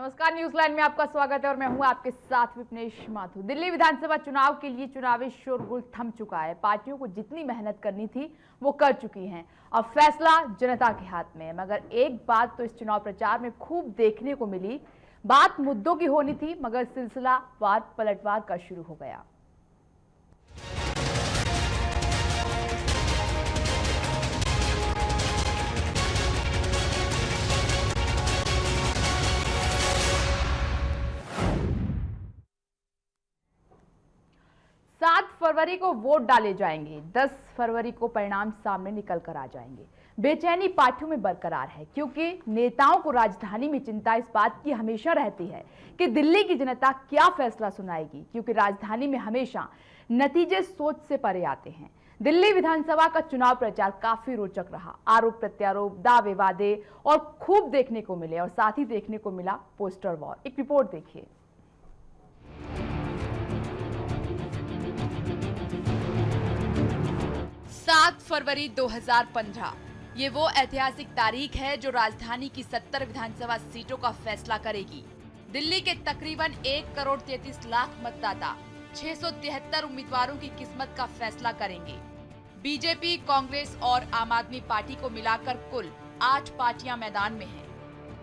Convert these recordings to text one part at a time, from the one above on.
नमस्कार, news line में आपका स्वागत है और मैं हूं आपके साथ विपनेश माथुर। दिल्ली विधानसभा चुनाव के लिए चुनावी शोरगुल थम चुका है। पार्टियों को जितनी मेहनत करनी थी वो कर चुकी हैं। अब फैसला जनता के हाथ में है। मगर एक बात तो इस चुनाव प्रचार में खूब देखने को मिली, बात मुद्दों की होनी थी मगर सिलसिला वार पलटवार का शुरू हो गया। 7 फरवरी को वोट डाले जाएंगे, 10 फरवरी को परिणाम सामने निकल कर आ जाएंगे। बेचैनी पार्टियों में बरकरार है क्योंकि नेताओं को राजधानी में चिंता इस बात की हमेशा रहती है कि दिल्ली की जनता क्या फैसला सुनाएगी, क्योंकि राजधानी में हमेशा नतीजे सोच से परे आते हैं। दिल्ली विधानसभा का चुनाव प्रचार काफी रोचक रहा। आरोप प्रत्यारोप, दावे वादे और खूब देखने को मिले और साथ ही देखने को मिला पोस्टर वॉर। एक रिपोर्ट देखिए। 7 फरवरी 2015 ये वो ऐतिहासिक तारीख है जो राजधानी की 70 विधानसभा सीटों का फैसला करेगी। दिल्ली के तकरीबन 1 करोड़ 33 लाख मतदाता 673 उम्मीदवारों की किस्मत का फैसला करेंगे। बीजेपी, कांग्रेस और आम आदमी पार्टी को मिलाकर कुल 8 पार्टियां मैदान में हैं।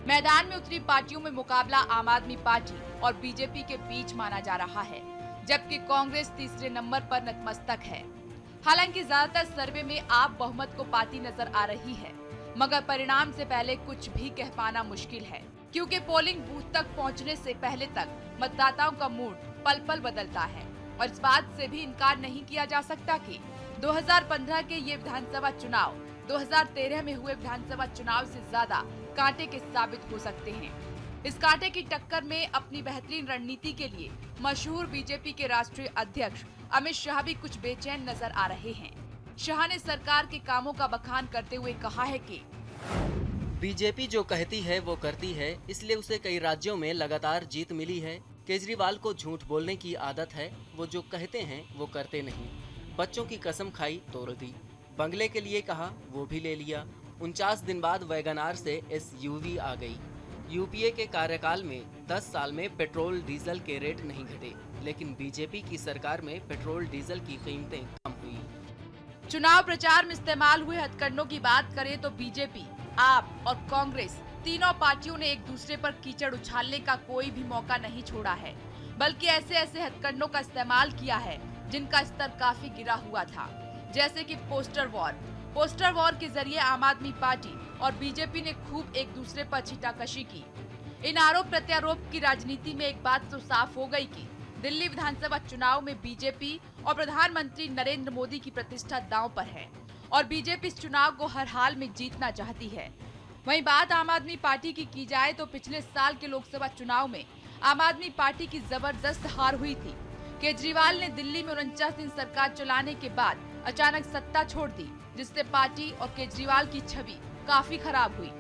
मैदान में उतरी पार्टियों में मुकाबला आम आदमी पार्टी और बीजेपी के बीच माना जा रहा है, जबकि कांग्रेस तीसरे नंबर पर नतमस्तक है। हालांकि ज्यादातर सर्वे में आप बहुमत को पाती नजर आ रही है, मगर परिणाम से पहले कुछ भी कह पाना मुश्किल है, क्योंकि पोलिंग बूथ तक पहुंचने से पहले तक मतदाताओं का मूड पल पल बदलता है। और इस बात से भी इनकार नहीं किया जा सकता कि 2015 के ये विधानसभा चुनाव 2013 में हुए विधानसभा चुनाव से ज्यादा कांटे के साबित हो सकते हैं। इस कांटे की टक्कर में अपनी बेहतरीन रणनीति के लिए मशहूर बीजेपी के राष्ट्रीय अध्यक्ष अमित शाह भी कुछ बेचैन नजर आ रहे हैं। शाह ने सरकार के कामों का बखान करते हुए कहा है कि बीजेपी जो कहती है वो करती है, इसलिए उसे कई राज्यों में लगातार जीत मिली है। केजरीवाल को झूठ बोलने की आदत है, वो जो कहते हैं वो करते नहीं। बच्चों की कसम खाई तोड़ दी, बंगले के लिए कहा वो भी ले लिया। 49 दिन बाद वैगनार से SUV आ गई। यूपीए के कार्यकाल में 10 साल में पेट्रोल डीजल के रेट नहीं घटे, लेकिन बीजेपी की सरकार में पेट्रोल डीजल की कीमतें कम हुई। चुनाव प्रचार में इस्तेमाल हुए हथकंडों की बात करें तो बीजेपी, आप और कांग्रेस तीनों पार्टियों ने एक दूसरे पर कीचड़ उछालने का कोई भी मौका नहीं छोड़ा है, बल्कि ऐसे ऐसे हथकंडों का इस्तेमाल किया है जिनका स्तर काफी गिरा हुआ था, जैसे कि पोस्टर वॉर के जरिए आम आदमी पार्टी और बीजेपी ने खूब एक दूसरे पर छीटाकशी की। इन आरोप प्रत्यारोप की राजनीति में एक बात तो साफ हो गई कि दिल्ली विधानसभा चुनाव में बीजेपी और प्रधानमंत्री नरेंद्र मोदी की प्रतिष्ठा दांव पर है और बीजेपी इस चुनाव को हर हाल में जीतना चाहती है। वहीं बात आम आदमी पार्टी की जाए तो पिछले साल के लोकसभा चुनाव में आम आदमी पार्टी की जबरदस्त हार हुई थी। केजरीवाल ने दिल्ली में 49 दिन सरकार चलाने के बाद अचानक सत्ता छोड़ दी, जिससे पार्टी और केजरीवाल की छवि काफी खराब हुई।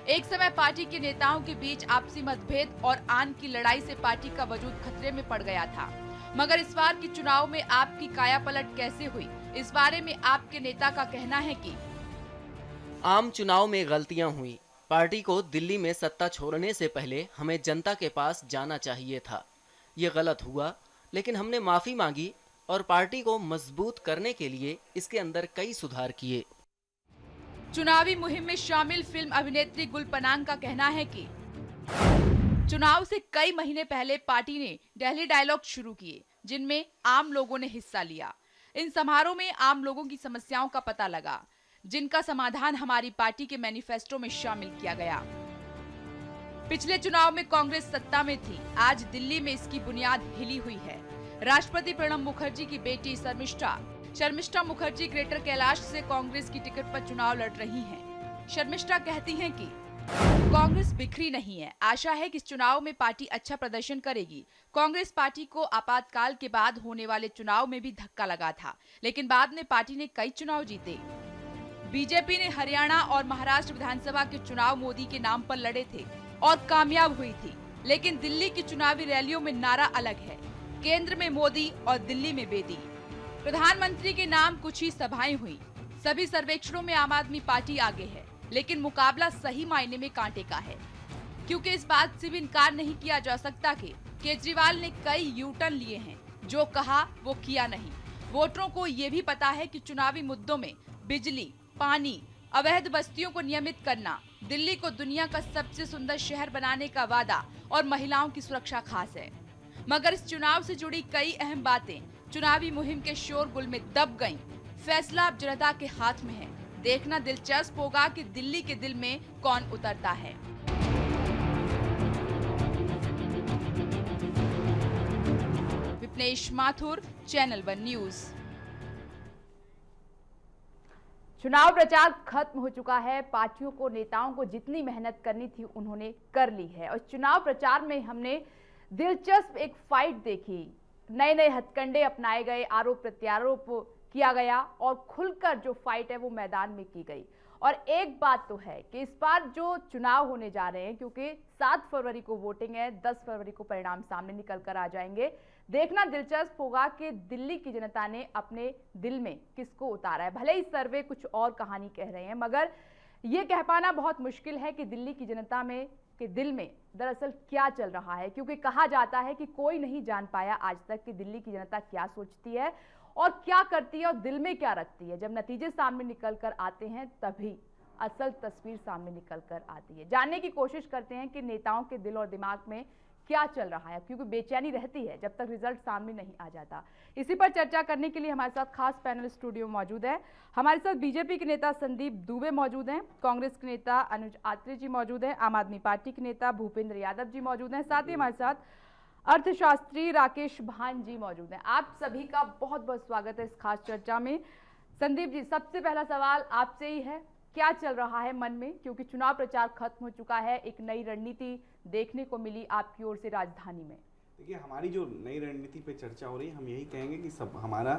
एक समय पार्टी के नेताओं के बीच आपसी मतभेद और आन की लड़ाई से पार्टी का वजूद खतरे में पड़ गया था। मगर इस बार के चुनाव में आपकी कायापलट कैसे हुई, इस बारे में आपके नेता का कहना है कि आम चुनाव में गलतियां हुई। पार्टी को दिल्ली में सत्ता छोड़ने से पहले हमें जनता के पास जाना चाहिए था। ये गलत हुआ, लेकिन हमने माफी मांगी और पार्टी को मजबूत करने के लिए इसके अंदर कई सुधार किए। चुनावी मुहिम में शामिल फिल्म अभिनेत्री गुल पनांग का कहना है कि चुनाव से कई महीने पहले पार्टी ने दिल्ली डायलॉग शुरू किए, जिनमें आम लोगों ने हिस्सा लिया। इन समारोह में आम लोगों की समस्याओं का पता लगा, जिनका समाधान हमारी पार्टी के मैनिफेस्टो में शामिल किया गया। पिछले चुनाव में कांग्रेस सत्ता में थी, आज दिल्ली में इसकी बुनियाद हिली हुई है। राष्ट्रपति प्रणब मुखर्जी की बेटी शर्मिष्ठा मुखर्जी ग्रेटर कैलाश से कांग्रेस की टिकट पर चुनाव लड़ रही हैं। शर्मिष्ठा कहती हैं कि कांग्रेस बिखरी नहीं है, आशा है कि इस चुनाव में पार्टी अच्छा प्रदर्शन करेगी। कांग्रेस पार्टी को आपातकाल के बाद होने वाले चुनाव में भी धक्का लगा था, लेकिन बाद में पार्टी ने कई चुनाव जीते। बीजेपी ने हरियाणा और महाराष्ट्र विधानसभा के चुनाव मोदी के नाम पर लड़े थे और कामयाब हुई थी, लेकिन दिल्ली की चुनावी रैलियों में नारा अलग है, केंद्र में मोदी और दिल्ली में बेदी। प्रधानमंत्री के नाम कुछ ही सभाएं हुई। सभी सर्वेक्षणों में आम आदमी पार्टी आगे है, लेकिन मुकाबला सही मायने में कांटे का है। क्योंकि इस बात से भी इनकार नहीं किया जा सकता कि केजरीवाल ने कई यू टर्न लिए हैं। जो कहा वो किया नहीं। वोटरों को ये भी पता है कि चुनावी मुद्दों में बिजली, पानी, अवैध बस्तियों को नियमित करना, दिल्ली को दुनिया का सबसे सुंदर शहर बनाने का वादा और महिलाओं की सुरक्षा खास है। मगर इस चुनाव से जुड़ी कई अहम बातें चुनावी मुहिम के शोरगुल में दब गईं। फैसला अब जनता के हाथ में है। देखना दिलचस्प होगा कि दिल्ली के दिल में कौन उतरता है। विप्नेश माथुर, चैनल वन न्यूज। चुनाव प्रचार खत्म हो चुका है। पार्टियों को, नेताओं को जितनी मेहनत करनी थी उन्होंने कर ली है और चुनाव प्रचार में हमने दिलचस्प एक फाइट देखी। नए नए हथकंडे अपनाए गए, आरोप प्रत्यारोप किया गया और खुलकर जो फाइट है वो मैदान में की गई। और एक बात तो है कि इस बार जो चुनाव होने जा रहे हैं, क्योंकि 7 फरवरी को वोटिंग है, 10 फरवरी को परिणाम सामने निकल कर आ जाएंगे। देखना दिलचस्प होगा कि दिल्ली की जनता ने अपने दिल में किसको उतारा है। भले ही सर्वे कुछ और कहानी कह रहे हैं, मगर ये कह पाना बहुत मुश्किल है कि दिल्ली की जनता में के दिल में दरअसल क्या चल रहा है, क्योंकि कहा जाता है कि कोई नहीं जान पाया आज तक कि दिल्ली की जनता क्या सोचती है और क्या करती है और दिल में क्या रखती है। जब नतीजे सामने निकल कर आते हैं तभी असल तस्वीर सामने निकल कर आती है। जानने की कोशिश करते हैं कि नेताओं के दिल और दिमाग में क्या चल रहा है, क्योंकि बेचैनी रहती है जब तक रिजल्ट सामने नहीं आ जाता। इसी पर चर्चा करने के लिए हमारे साथ खास पैनल स्टूडियो मौजूद है। हमारे साथ बीजेपी के नेता संदीप दुबे मौजूद हैं, कांग्रेस के नेता अनुज आत्रे जी मौजूद हैं, आम आदमी पार्टी के नेता भूपेंद्र यादव जी मौजूद हैं, साथ ही हमारे साथ अर्थशास्त्री राकेश भान जी मौजूद हैं। आप सभी का बहुत बहुत स्वागत है इस खास चर्चा में। संदीप जी, सबसे पहला सवाल आपसे ही है, क्या चल रहा है मन में, क्योंकि चुनाव प्रचार खत्म हो चुका है, एक नई रणनीति देखने को मिली आपकी ओर से राजधानी में। देखिए, हमारी जो नई रणनीति पे चर्चा हो रही है, हम यही कहेंगे कि सब हमारा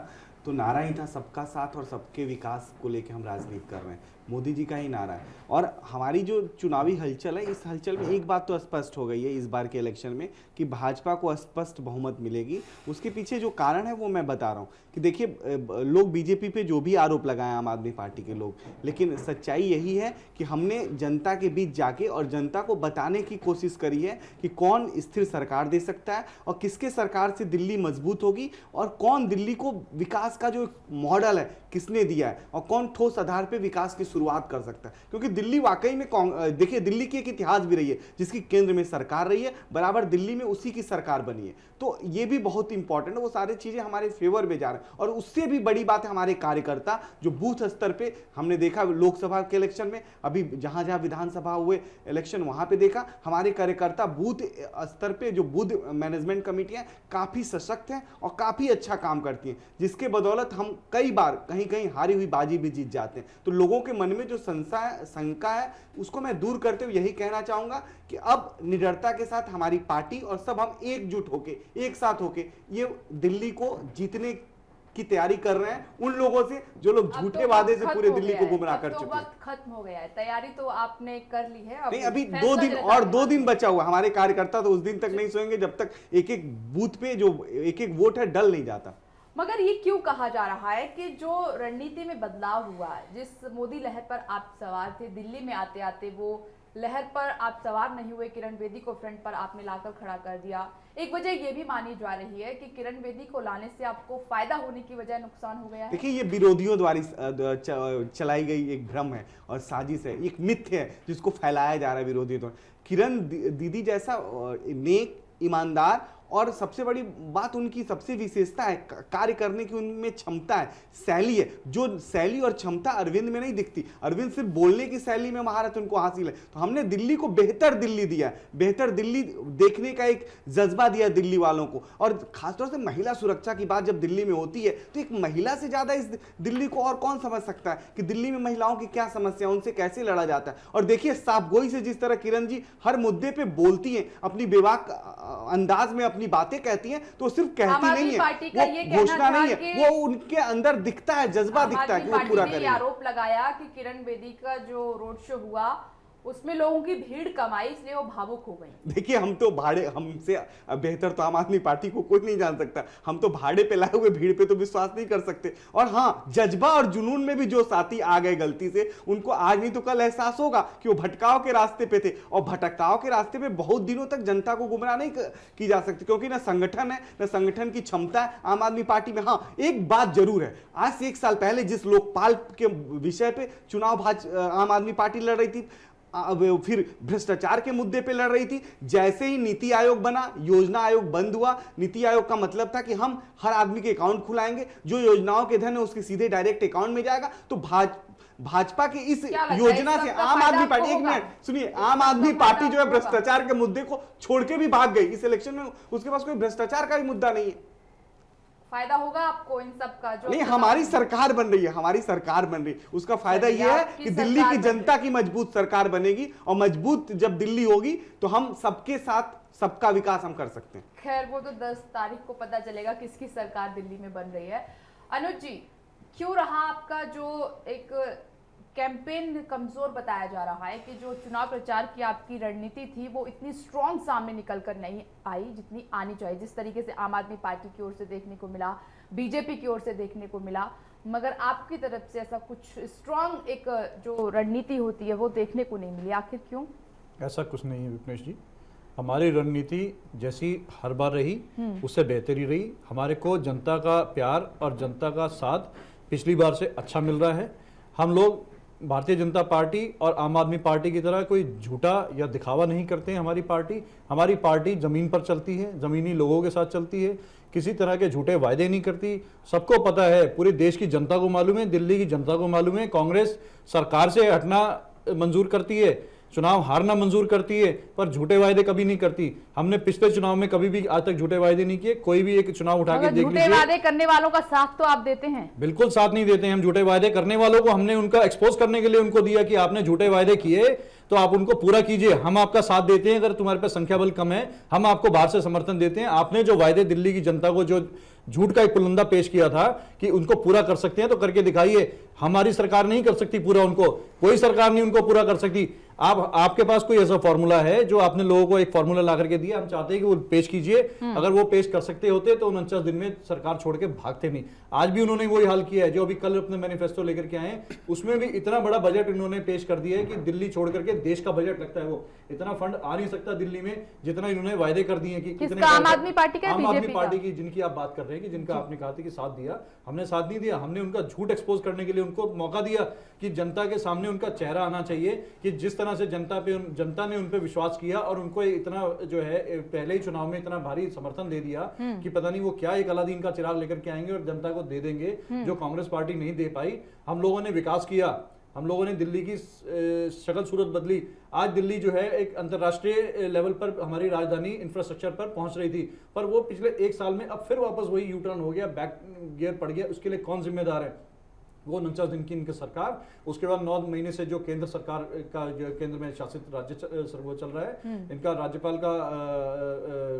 तो नारा ही था सबका साथ और सबके विकास को लेकर हम राजनीति कर रहे हैं। मोदी जी का ही नारा है। और हमारी जो चुनावी हलचल है, इस हलचल में एक बात तो स्पष्ट हो गई है इस बार के इलेक्शन में कि भाजपा को स्पष्ट बहुमत मिलेगी। उसके पीछे जो कारण है वो मैं बता रहा हूँ कि देखिए, लोग बीजेपी पे जो भी आरोप लगाए आम आदमी पार्टी के लोग, लेकिन सच्चाई यही है कि हमने जनता के बीच जाके और जनता को बताने की कोशिश करी है कि कौन स्थिर सरकार दे सकता है और किसके सरकार से दिल्ली मजबूत होगी और कौन दिल्ली को विकास का जो मॉडल है किसने दिया है और कौन ठोस आधार पे विकास की शुरुआत कर सकता है। क्योंकि दिल्ली वाकई में देखिए, दिल्ली की एक इतिहास भी रही है जिसकी केंद्र में सरकार रही है, बराबर दिल्ली में उसी की सरकार बनी है। तो ये भी बहुत इंपॉर्टेंट है, वो सारी चीजें हमारे फेवर में जा रहे हैं। और उससे भी बड़ी बात है हमारे कार्यकर्ता जो बूथ स्तर पे हमने देखा लोकसभा के इलेक्शन में, अभी जहां जहां विधानसभा हुए इलेक्शन वहां पे देखा हमारे कार्यकर्ता बूथ स्तर पे जो बूथ मैनेजमेंट कमेटियां काफी सशक्त हैं और काफी अच्छा काम करती हैं, जिसके बदौलत हम कई बार कहीं कहीं हारी हुई बाजी भी जीत जाते हैं। तो लोगों के मन में जो शंका है उसको मैं दूर करते हुए यही कहना चाहूंगा कि अब निडरता के साथ हमारी पार्टी और सब हम एकजुट होके एक साथ होके ये दिल्ली को जीतने की तैयारी कर रहे हैं उन लोगों से जो लोग झूठे वादे से पूरे दिल्ली को गुमराह कर चुके हैं। खत्म हो गया है, तैयारी तो आपने कर ली है। नहीं, अभी 2 दिन और 2 दिन बचा हुआ। हमारे कार्यकर्ता तो उस दिन तक नहीं सोएंगे जब तक एक एक बूथ पे जो एक एक वोट है डल नहीं जाता। मगर ये क्यों कहा जा रहा है कि जो रणनीति में बदलाव हुआ, जिस मोदी लहर पर आप सवार थे, दिल्ली में आते आते वो लहर पर आप सवार नहीं हुए, किरण बेदी को फ्रंट पर आपने लाकर खड़ा कर दिया। एक वजह ये भी मानी जा रही है कि किरण बेदी को लाने से आपको फायदा होने की वजह नुकसान हो गया है। देखिए, ये विरोधियों द्वारा चलाई गई एक भ्रम है और साजिश है, एक मिथ्य है जिसको फैलाया जा रहा है विरोधियों द्वारा। किरण दीदी जैसा नेक, ईमानदार और सबसे बड़ी बात उनकी सबसे विशेषता है कार्य करने की उनमें क्षमता है, शैली है। जो शैली और क्षमता अरविंद में नहीं दिखती। अरविंद सिर्फ बोलने की शैली में महारत उनको हासिल है। तो हमने दिल्ली को बेहतर दिल्ली दिया है, बेहतर दिल्ली देखने का एक जज्बा दिया दिल्ली वालों को। और खासतौर से महिला सुरक्षा की बात जब दिल्ली में होती है तो एक महिला से ज्यादा इस दिल्ली को और कौन समझ सकता है कि दिल्ली में महिलाओं की क्या समस्या, उनसे कैसे लड़ा जाता है। और देखिए, साफगोई से जिस तरह किरण जी हर मुद्दे पे बोलती हैं, अपनी बेबाक अंदाज में अपनी बातें कहती हैं, तो सिर्फ कहती नहीं है, वो घोषणा नहीं है, वो उनके अंदर दिखता है, जज्बा दिखता है कि वो पूरा करेंगे। आरोप लगाया कि किरण बेदी का जो रोड शो हुआ उसमें लोगों की भीड़ कम आई इसलिए वो भावुक हो गई। देखिए, हम तो भाड़े, हमसे बेहतर तो आम आदमी पार्टी को कोई नहीं जान सकता। हम तो भाड़े पे लाए हुए भीड़ पे तो विश्वास नहीं कर सकते। और हाँ, जज्बा और जुनून में भी जो साथी आ गए गलती से, उनको आज नहीं तो कल एहसास होगा कि वो भटकाव के रास्ते पे थे। और भटकाव के रास्ते पे बहुत दिनों तक जनता को गुमराह नहीं की जा सकती, क्योंकि ना संगठन है, ना संगठन की क्षमता है आम आदमी पार्टी में। हाँ, एक बात जरूर है, आज से 1 साल पहले जिस लोकपाल के विषय पे चुनाव आम आदमी पार्टी लड़ रही थी, फिर भ्रष्टाचार के मुद्दे पे लड़ रही थी, जैसे ही नीति आयोग बना, योजना आयोग बंद हुआ। नीति आयोग का मतलब था कि हम हर आदमी के अकाउंट खुलाएंगे, जो योजनाओं के धन है उसके सीधे डायरेक्ट अकाउंट में जाएगा। तो भाजपा की इस योजना से आम आदमी पार्टी, एक मिनट सुनिए, आम आदमी पार्टी जो है भ्रष्टाचार के मुद्दे को छोड़ के भी भाग गई इस इलेक्शन में। उसके पास कोई भ्रष्टाचार का भी मुद्दा नहीं है। फायदा होगा आपको इन सब का? जो नहीं, हमारी सरकार बन रही है, हमारी सरकार बन रही है, उसका फायदा यह है कि दिल्ली की जनता की मजबूत सरकार बनेगी। और मजबूत जब दिल्ली होगी तो हम सबके साथ सबका विकास हम कर सकते हैं। खैर, वो तो 10 तारीख को पता चलेगा किसकी सरकार दिल्ली में बन रही है। अनुज जी, क्यों रहा आपका जो एक कैंपेन कमजोर बताया जा रहा है कि जो चुनाव प्रचार की आपकी रणनीति थी वो इतनी स्ट्रॉन्ग सामने निकल कर नहीं आई जितनी आनी चाहिए? जिस तरीके से आम आदमी पार्टी की ओर से देखने को मिला, बीजेपी की ओर से देखने को मिला, मगर आपकी तरफ से ऐसा कुछ स्ट्रॉन्ग एक जो रणनीति होती है वो देखने को नहीं मिली। आखिर क्यों? ऐसा कुछ नहीं है विपनेश जी, हमारी रणनीति जैसी हर बार रही उससे बेहतरी रही। हमारे को जनता का प्यार और जनता का साथ पिछली बार से अच्छा मिल रहा है। हम लोग भारतीय जनता पार्टी और आम आदमी पार्टी की तरह कोई झूठा या दिखावा नहीं करते हैं। हमारी पार्टी जमीन पर चलती है, जमीनी लोगों के साथ चलती है, किसी तरह के झूठे वायदे नहीं करती। सबको पता है, पूरे देश की जनता को मालूम है, दिल्ली की जनता को मालूम है, कांग्रेस सरकार से हटना मंजूर करती है, चुनाव हारना मंजूर करती है, पर झूठे वायदे कभी नहीं करती। हमने पिछले चुनाव में कभी भी आज तक झूठे वायदे नहीं किए। कोई भी एक चुनाव उठा के देख लीजिए। झूठे वायदे करने वालों का साथ तो आप देते हैं? बिल्कुल साथ नहीं देते हैं हम झूठे वायदे करने वालों को। हमने उनका एक्सपोज करने के लिए उनको दिया कि आपने झूठे वायदे किए तो आप उनको पूरा कीजिए, हम आपका साथ देते हैं। अगर तुम्हारे पास संख्या बल कम है, हम आपको बाहर से समर्थन देते हैं। आपने जो वायदे दिल्ली की जनता को जो झूठ का एक पुलंदा पेश किया था कि उनको पूरा कर सकते हैं, तो करके दिखाइए। हमारी सरकार नहीं कर सकती पूरा, उनको कोई सरकार नहीं उनको पूरा कर सकती। आपके पास कोई ऐसा फॉर्मूला है जो आपने लोगों को एक फॉर्मूला ला करके दिया? हम चाहते हैं कि वो पेश कीजिए। अगर वो पेश कर सकते होते तो 49 दिन में सरकार छोड़ के भागते नहीं। आज भी उन्होंने वही हाल किया है। जो अभी कल अपने मैनिफेस्टो लेकर के आए उसमें भी इतना बड़ा बजट इन्होंने पेश कर दिया है कि दिल्ली छोड़ करके देश का बजट लगता है वो इतना फंड आ नहीं सकता दिल्ली में जितना इन्होंने वायदे कर दिए कि कितने। आम आदमी पार्टी का, आम आदमी पार्टी की, जिनकी आप बात कर रहे हैं कि जिनका आपने कहा था कि साथ दिया, हमने साथ नहीं दिया। हमने उनका झूठ एक्सपोज करने के लिए उनको मौका दिया कि जनता के सामने उनका चेहरा आना चाहिए कि जिस तरह से जनता ने उन पे विश्वास किया और उनको इतना जो है पहले ही चुनाव में इतना भारी समर्थन दे दिया कि पता नहीं वो क्या एक अलादीन का चिराग लेकर के आएंगे और जनता को दे देंगे जो कांग्रेस पार्टी नहीं दे पाई। हम लोगों ने विकास किया, हम लोगों ने दिल्ली की शक्ल सूरत बदली। आज दिल्ली जो है एक अंतर्राष्ट्रीय लेवल पर हमारी राजधानी इंफ्रास्ट्रक्चर पर पहुंच रही थी, पर वो पिछले 1 साल में अब फिर वापस वही यू टर्न हो गया, बैक गियर पड़ गया। उसके लिए कौन जिम्मेदार है? वो 49 दिन की इनकी सरकार। उसके बाद 9 महीने से जो केंद्र सरकार का जो केंद्र में शासित राज्य वो चल रहा है, इनका राज्यपाल का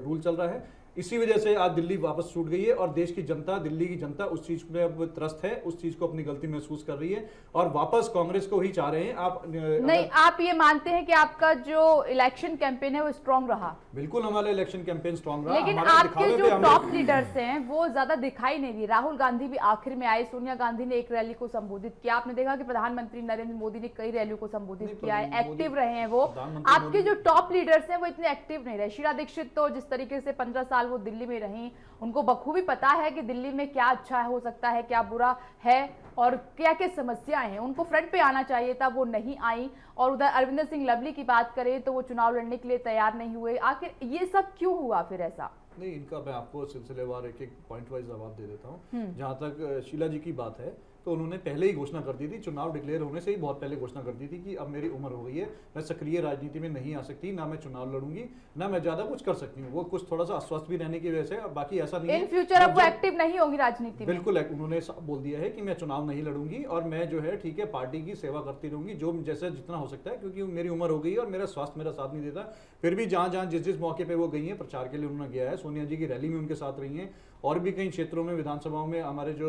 रूल चल रहा है। इसी वजह से आज दिल्ली वापस छूट गई है और देश की जनता, दिल्ली की जनता उस चीज में अब त्रस्त है, उस चीज को अपनी गलती महसूस कर रही है और वापस कांग्रेस को ही चाह रहे हैं। आप नहीं, आप ये मानते हैं कि आपका जो इलेक्शन कैंपेन है वो स्ट्रांग रहा? बिल्कुल, हमारा इलेक्शन कैंपेन स्ट्रांग रहा। लेकिन आपके जो टॉप लीडर्स हैं वो ज्यादा दिखाई नहीं दिए। राहुल गांधी भी आखिर में आए, सोनिया गांधी ने एक रैली को संबोधित किया। आपने देखा कि प्रधानमंत्री नरेंद्र मोदी ने कई रैलियों को संबोधित किया है, एक्टिव रहे हैं वो। आपके जो टॉप लीडर्स हैं वो इतने एक्टिव नहीं रहे। शीला दीक्षित तो जिस तरीके से 15 साल वो दिल्ली में रही, उनको बखूबी पता है कि दिल्ली में क्या अच्छा हो सकता है, क्या बुरा है और क्या क्या समस्याएं हैं। उनको फ्रंट पे आना चाहिए था, वो नहीं आई। और उधर अरविंदर सिंह लवली की बात करें तो वो चुनाव लड़ने के लिए तैयार नहीं हुए। आखिर ये सब क्यों हुआ फिर ऐसा? नहीं, इनका मैं आपको सिलसिलेवार एक पॉइंट वाइज जवाब दे देता हूँ। जहां तक शीला जी की बात है तो उन्होंने पहले ही घोषणा कर दी थी, चुनाव डिक्लेयर होने से ही बहुत पहले घोषणा कर दी थी कि अब मेरी उम्र हो गई है, मैं सक्रिय राजनीति में नहीं आ सकती, ना मैं चुनाव लड़ूंगी, ना मैं ज्यादा कुछ कर सकती हूँ। वो कुछ थोड़ा सा अस्वस्थ भी रहने की वजह से, बाकी ऐसा नहीं है इन फ्यूचर अब वो एक्टिव नहीं होगी राजनीति में। बिल्कुल, उन्होंने बोल दिया है कि मैं चुनाव नहीं लड़ूंगी और मैं जो है ठीक है पार्टी की सेवा करती रहूंगी जो जैसे जितना हो सकता है, क्योंकि मेरी उम्र हो गई है और मेरा स्वास्थ्य मेरा साथ नहीं देता। फिर भी जहां जहां जिस जिस मौके पर वो गई है प्रचार के लिए उन्होंने गया है, सोनिया जी की रैली में उनके साथ रही है और भी कई क्षेत्रों में विधानसभाओं में हमारे जो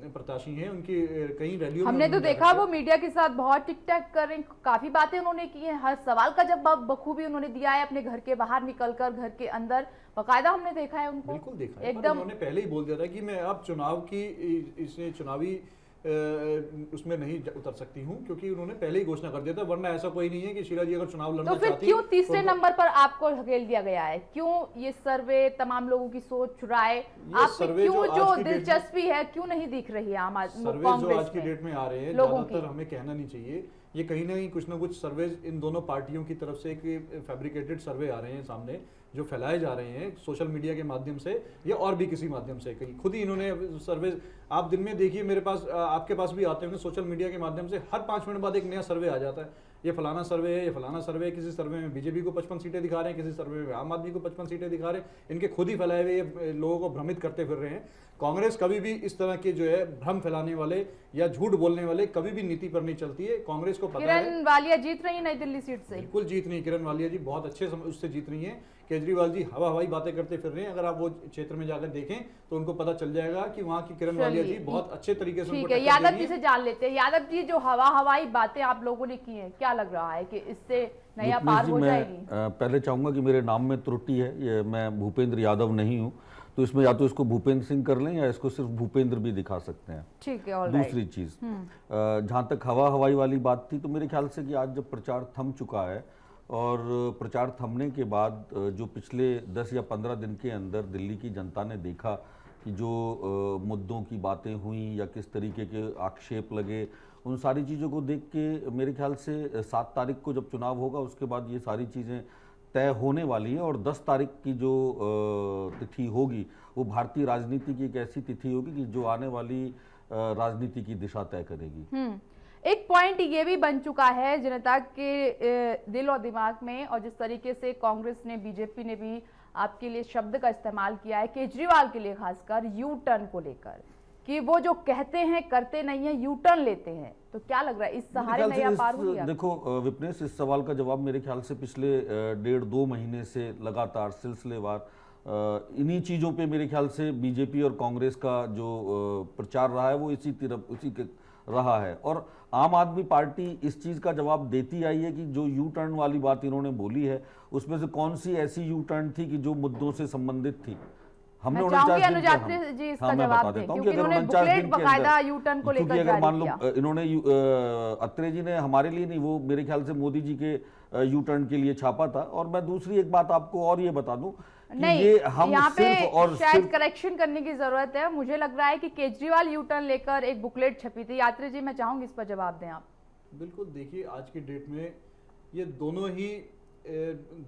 प्रत्याशी हैं उनकी कई रैलियों हमने तो उन्होंने देखा वो मीडिया के साथ बहुत टिक टैक कर रहे हैं, काफी बातें उन्होंने की हैं, हर सवाल का जवाब बखूबी उन्होंने दिया है, अपने घर के बाहर निकलकर घर के अंदर बाकायदा हमने देखा है उनको। बिल्कुल देखा है, पर एकदम उन्होंने पहले ही बोल दिया था कि मैं अब चुनाव की इसने चुनावी उसमें नहीं उतर सकती हूं, क्योंकि उन्होंने पहले ही घोषणा कर दिया था। वरना ऐसा कोई नहीं है कि शीला जी अगर चुनाव लड़ना तो फिर चाहती क्यों तीसरे तो नंबर पर आपको धकेल दिया गया है? क्यों ये सर्वे तमाम लोगों की सोच चुराए? आप में सर्वे क्यों जो आज जो की डेट में- दिलचस्पी है क्यों नहीं दिख रही है आम आदमी सर्वे जो आज कांग्रेस की में डेट में आ रहे हैं, लोगों ज्यादातर की? हमें कहना नहीं चाहिए, ये कहीं ना कहीं कुछ ना कुछ सर्वे इन दोनों पार्टियों की तरफ से एक फैब्रिकेटेड सर्वे आ रहे हैं सामने, जो फैलाए जा रहे हैं सोशल मीडिया के माध्यम से या और भी किसी माध्यम से। कहीं खुद ही इन्होंने सर्वे, आप दिन में देखिए मेरे पास आपके पास भी आते होंगे, सोशल मीडिया के माध्यम से हर 5 मिनट बाद एक नया सर्वे आ जाता है, ये फलाना सर्वे है, ये फलाना सर्वे है। किसी सर्वे में बीजेपी को 55 सीटें दिखा रहे हैं, किसी सर्वे में आम आदमी को 55 सीटें दिखा रहे हैं। इनके खुद ही फैलाए हुए लोगों को भ्रमित करते फिर रहे हैं। कांग्रेस कभी भी इस तरह के जो है भ्रम फैलाने वाले या झूठ बोलने वाले कभी भी नीति पर नहीं चलती है। कांग्रेस को पता है, किरण वालिया जीत रही है नई दिल्ली सीट से। बिल्कुल जीत रही है किरण वालिया जी, बहुत अच्छे उससे जीत रही हैं। केजरीवाल जी हवाई बातें करते फिर रहे हैं, अगर आप वो क्षेत्र में जाकर देखें तो उनको पता चल जाएगा कि वहाँ की किरण वालिया जी बहुत अच्छे तरीके से ठीक उनको है, टक्कर दे यादव रही जी हैं। से जान लेते हैं। यादव जी, जो हवाई बातें आप लोगों ने की हैं, क्या लग रहा है कि इससे नया विपनेश पार जी, हो मैं जाएगी? पहले चाहूंगा कि मेरे नाम में त्रुटि है, ये मैं भूपेंद्र यादव नहीं हूं, तो इसमें या तो इसको भूपेंद्र सिंह कर लें या इसको सिर्फ भूपेंद्र भी दिखा सकते हैं। ठीक है, ऑल राइट। दूसरी चीज, जहां तक हवाई वाली बात थी, तो मेरे ख्याल से कि आज जब प्रचार थम चुका है और प्रचार थमने के बाद जो पिछले 10 या 15 दिन के अंदर दिल्ली की जनता ने देखा कि जो मुद्दों की बातें हुई या किस तरीके के आक्षेप लगे, उन सारी चीज़ों को देख के मेरे ख्याल से 7 तारीख को जब चुनाव होगा उसके बाद ये सारी चीज़ें तय होने वाली हैं। और 10 तारीख की जो तिथि होगी वो भारतीय राजनीति की एक ऐसी तिथि होगी कि जो आने वाली राजनीति की दिशा तय करेगी। एक पॉइंट ये भी बन चुका है जनता के दिल और दिमाग में, और जिस तरीके से कांग्रेस ने, बीजेपी ने भी आपके लिए शब्द का इस्तेमाल किया है केजरीवाल के लिए, खासकर यू टर्न को लेकर, कि वो जो कहते हैं करते नहीं है, यू टर्न लेते हैं। तो क्या लग रहा है इस सहारे नया पार हो गया? देखो विपनेश, इस सवाल का जवाब मेरे ख्याल से पिछले 1.5-2 महीने से लगातार सिलसिलेवार इन्हीं चीज़ों पे मेरे ख्याल से बीजेपी और कांग्रेस का जो प्रचार रहा है वो इसी के रहा है। और आम आदमी पार्टी इस चीज़ का जवाब देती आई है कि जो यू टर्न वाली बात इन्होंने बोली है उसमें से कौन सी ऐसी यू टर्न थी कि जो मुद्दों से संबंधित थी। हमने मैं चाहूंगी 49 दिन के- अनुजात्री जी इसका मैं जवाब बता दें, देता हूं क्योंकि कि अगर इन्होंने 49 बुकलेट दिन के बकायदा अंदर- यू टर्न को क्योंकि लेकर अगर मान लो जारी किया। इन्होंने अत्रे जी ने हमारे लिए नहीं, वो मेरे ख्याल से मोदी जी के यू टर्न के लिए छापा था। और मैं दूसरी एक बात आपको और ये बता दूं कि नहीं, ये हम यहाँ पे सिर्फ और शायद सिर्फ करेक्शन करने की जरूरत है। मुझे लग रहा है कि केजरीवाल यू टर्न लेकर एक बुकलेट छपी थी। यात्री जी, मैं चाहूंगी इस पर जवाब दें आप। बिल्कुल, देखिए आज की डेट में ये दोनों ही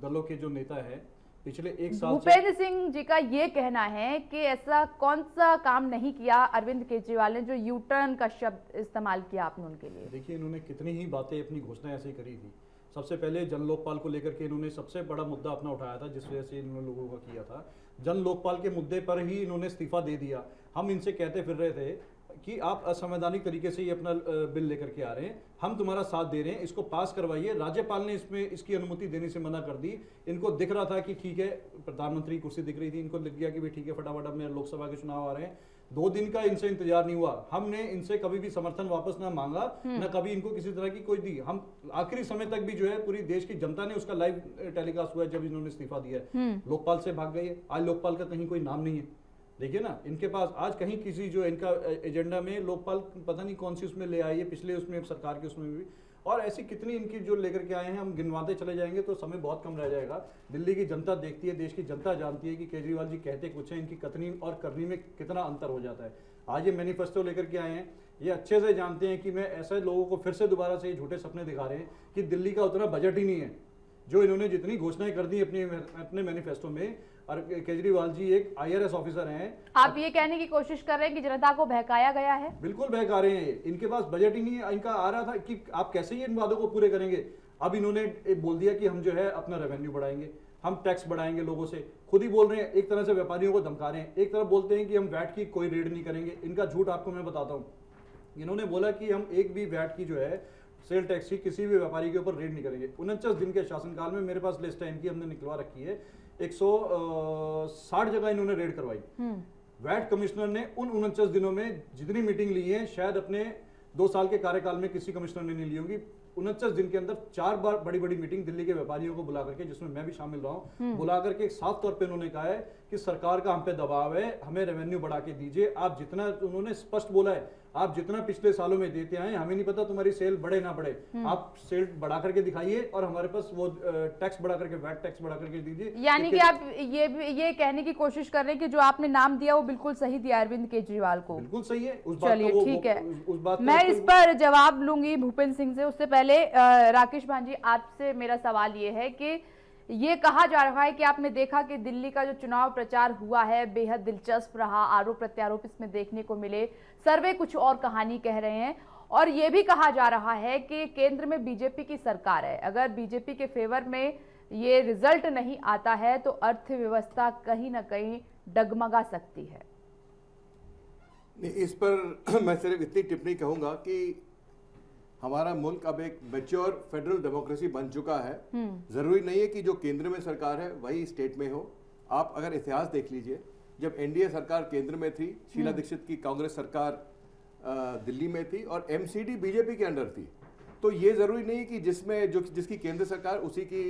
दलों के जो नेता हैं पिछले एक साल से, भूपेंद्र सिंह जी का ये कहना है कि ऐसा कौन सा काम नहीं किया अरविंद केजरीवाल ने जो यू टर्न का शब्द इस्तेमाल किया आपने उनके लिए? देखिए इन्होंने कितनी ही बातें अपनी घोषणा ऐसे ही करी थी। सबसे पहले जन लोकपाल को लेकर के इन्होंने सबसे बड़ा मुद्दा अपना उठाया था, जिस वजह से इन्होंने लोगों का किया था। जन लोकपाल के मुद्दे पर ही इन्होंने इस्तीफा दे दिया। हम इनसे कहते फिर रहे थे कि आप असंवैधानिक तरीके से ये अपना बिल लेकर के आ रहे हैं, हम तुम्हारा साथ दे रहे हैं, इसको पास करवाइए। राज्यपाल ने इसमें इसकी अनुमति देने से मना कर दी। इनको दिख रहा था कि ठीक है, प्रधानमंत्री कुर्सी दिख रही थी, इनको लग गया कि भाई ठीक है फटाफट अब मेरे लोकसभा के चुनाव आ रहे हैं। 2 दिन का इनसे इंतजार नहीं हुआ। हमने इनसे कभी भी समर्थन वापस ना मांगा, ना कभी इनको किसी तरह की कोई दी। हम आखिरी समय तक भी जो है पूरी देश की जनता ने उसका लाइव टेलीकास्ट हुआ है जब इन्होंने इस्तीफा दिया है। लोकपाल से भाग गए। आज लोकपाल का कहीं कोई नाम नहीं है। देखिए ना, इनके पास आज कहीं किसी जो इनका एजेंडा में लोकपाल पता नहीं कौन सी उसमें ले आई है, पिछले उसमें सरकार के उसमें भी। और ऐसी कितनी इनकी जो लेकर के आए हैं, हम गिनवाते चले जाएंगे तो समय बहुत कम रह जाएगा। दिल्ली की जनता देखती है, देश की जनता जानती है कि केजरीवाल जी कहते कुछ हैं, इनकी कथनी और करनी में कितना अंतर हो जाता है। आज ये मैनिफेस्टो लेकर के आए हैं, ये अच्छे से जानते हैं कि मैं ऐसे लोगों को फिर से दोबारा से ये झूठे सपने दिखा रहे हैं कि दिल्ली का उतना बजट ही नहीं है। जो इन्होंने जितनी घोषणाएं कर दी अपने मैनिफेस्टो में, और केजरीवाल जी एक IRS ऑफिसर हैं। आप ये कहने की कोशिश कर रहे हैं कि जनता को बहकाया गया है? बिल्कुल बहका रहे हैं। इनके पास बजट ही नहीं है। इनका आ रहा था कि आप कैसे ही इन वादों को पूरे करेंगे। अब इन्होंने बोल दिया कि हम जो है अपना रेवेन्यू बढ़ाएंगे, हम टैक्स बढ़ाएंगे लोगों से। खुद ही बोल रहे हैं, एक तरह से व्यापारियों को धमका रहे हैं। एक तरफ बोलते हैं कि हम वैट की कोई रेड नहीं करेंगे। इनका झूठ आपको मैं बताता हूँ। इन्होंने बोला कि हम एक भी वैट की जो है सेल टैक्स की किसी भी व्यापारी के ऊपर रेड नहीं करेंगे। 49 दिन के शासनकाल में, मेरे पास लिस्ट है इनकी, हमने निकलवा रखी है, 160 जगह इन्होंने रेड करवाई। वैट कमिश्नर ने उन 49 दिनों में जितनी मीटिंग ली है, शायद अपने 2 साल के कार्यकाल में किसी कमिश्नर ने नहीं ली होंगी। 49 दिन के अंदर 4 बार बड़ी बड़ी मीटिंग दिल्ली के व्यापारियों को बुला करके, जिसमें मैं भी शामिल रहा हूं, बुला करके एक साफ तौर पे उन्होंने कहा है कि सरकार का हम पे दबाव है, हमें रेवेन्यू बढ़ा के दीजिए। आप जितना, उन्होंने स्पष्ट बोला है, आप जितना पिछले सालों में देते आए, हमें नहीं पता तुम्हारी सेल बढ़े ना बढ़े, आप सेल बढ़ा करके दिखाइए और हमारे पास वो टैक्स बढ़ा करके, वैट टैक्स बढ़ा करके दीजिए। यानी कि आप ये कहने की कोशिश कर रहे हैं कि जो आपने नाम दिया वो बिल्कुल सही दिया अरविंद केजरीवाल को। बिल्कुल सही है। उस बात चलिए ठीक है, उस बात मैं इस पर जवाब लूंगी भूपेंद्र सिंह से। उससे पहले राकेश भांजी, आपसे मेरा सवाल ये है कि ये कहा जा रहा है कि आपने देखा कि दिल्ली का जो चुनाव प्रचार हुआ है बेहद दिलचस्प रहा, आरोप प्रत्यारोप इसमें देखने को मिले, सर्वे कुछ और कहानी कह रहे हैं, और ये भी कहा जा रहा है कि केंद्र में बीजेपी की सरकार है, अगर बीजेपी के फेवर में ये रिजल्ट नहीं आता है तो अर्थव्यवस्था कहीं ना कहीं डगमगा सकती है। नहीं, इस पर मैं सिर्फ इतनी टिप्पणी कहूंगा कि हमारा मुल्क अब एक मैच्योर फेडरल डेमोक्रेसी बन चुका है। जरूरी नहीं है कि जो केंद्र में सरकार है वही स्टेट में हो। आप अगर इतिहास देख लीजिए, जब एनडीए सरकार केंद्र में थी, शीला दीक्षित की कांग्रेस सरकार दिल्ली में थी और एमसीडी बीजेपी के अंडर थी, तो ये जरूरी नहीं कि जिसकी केंद्र सरकार उसी की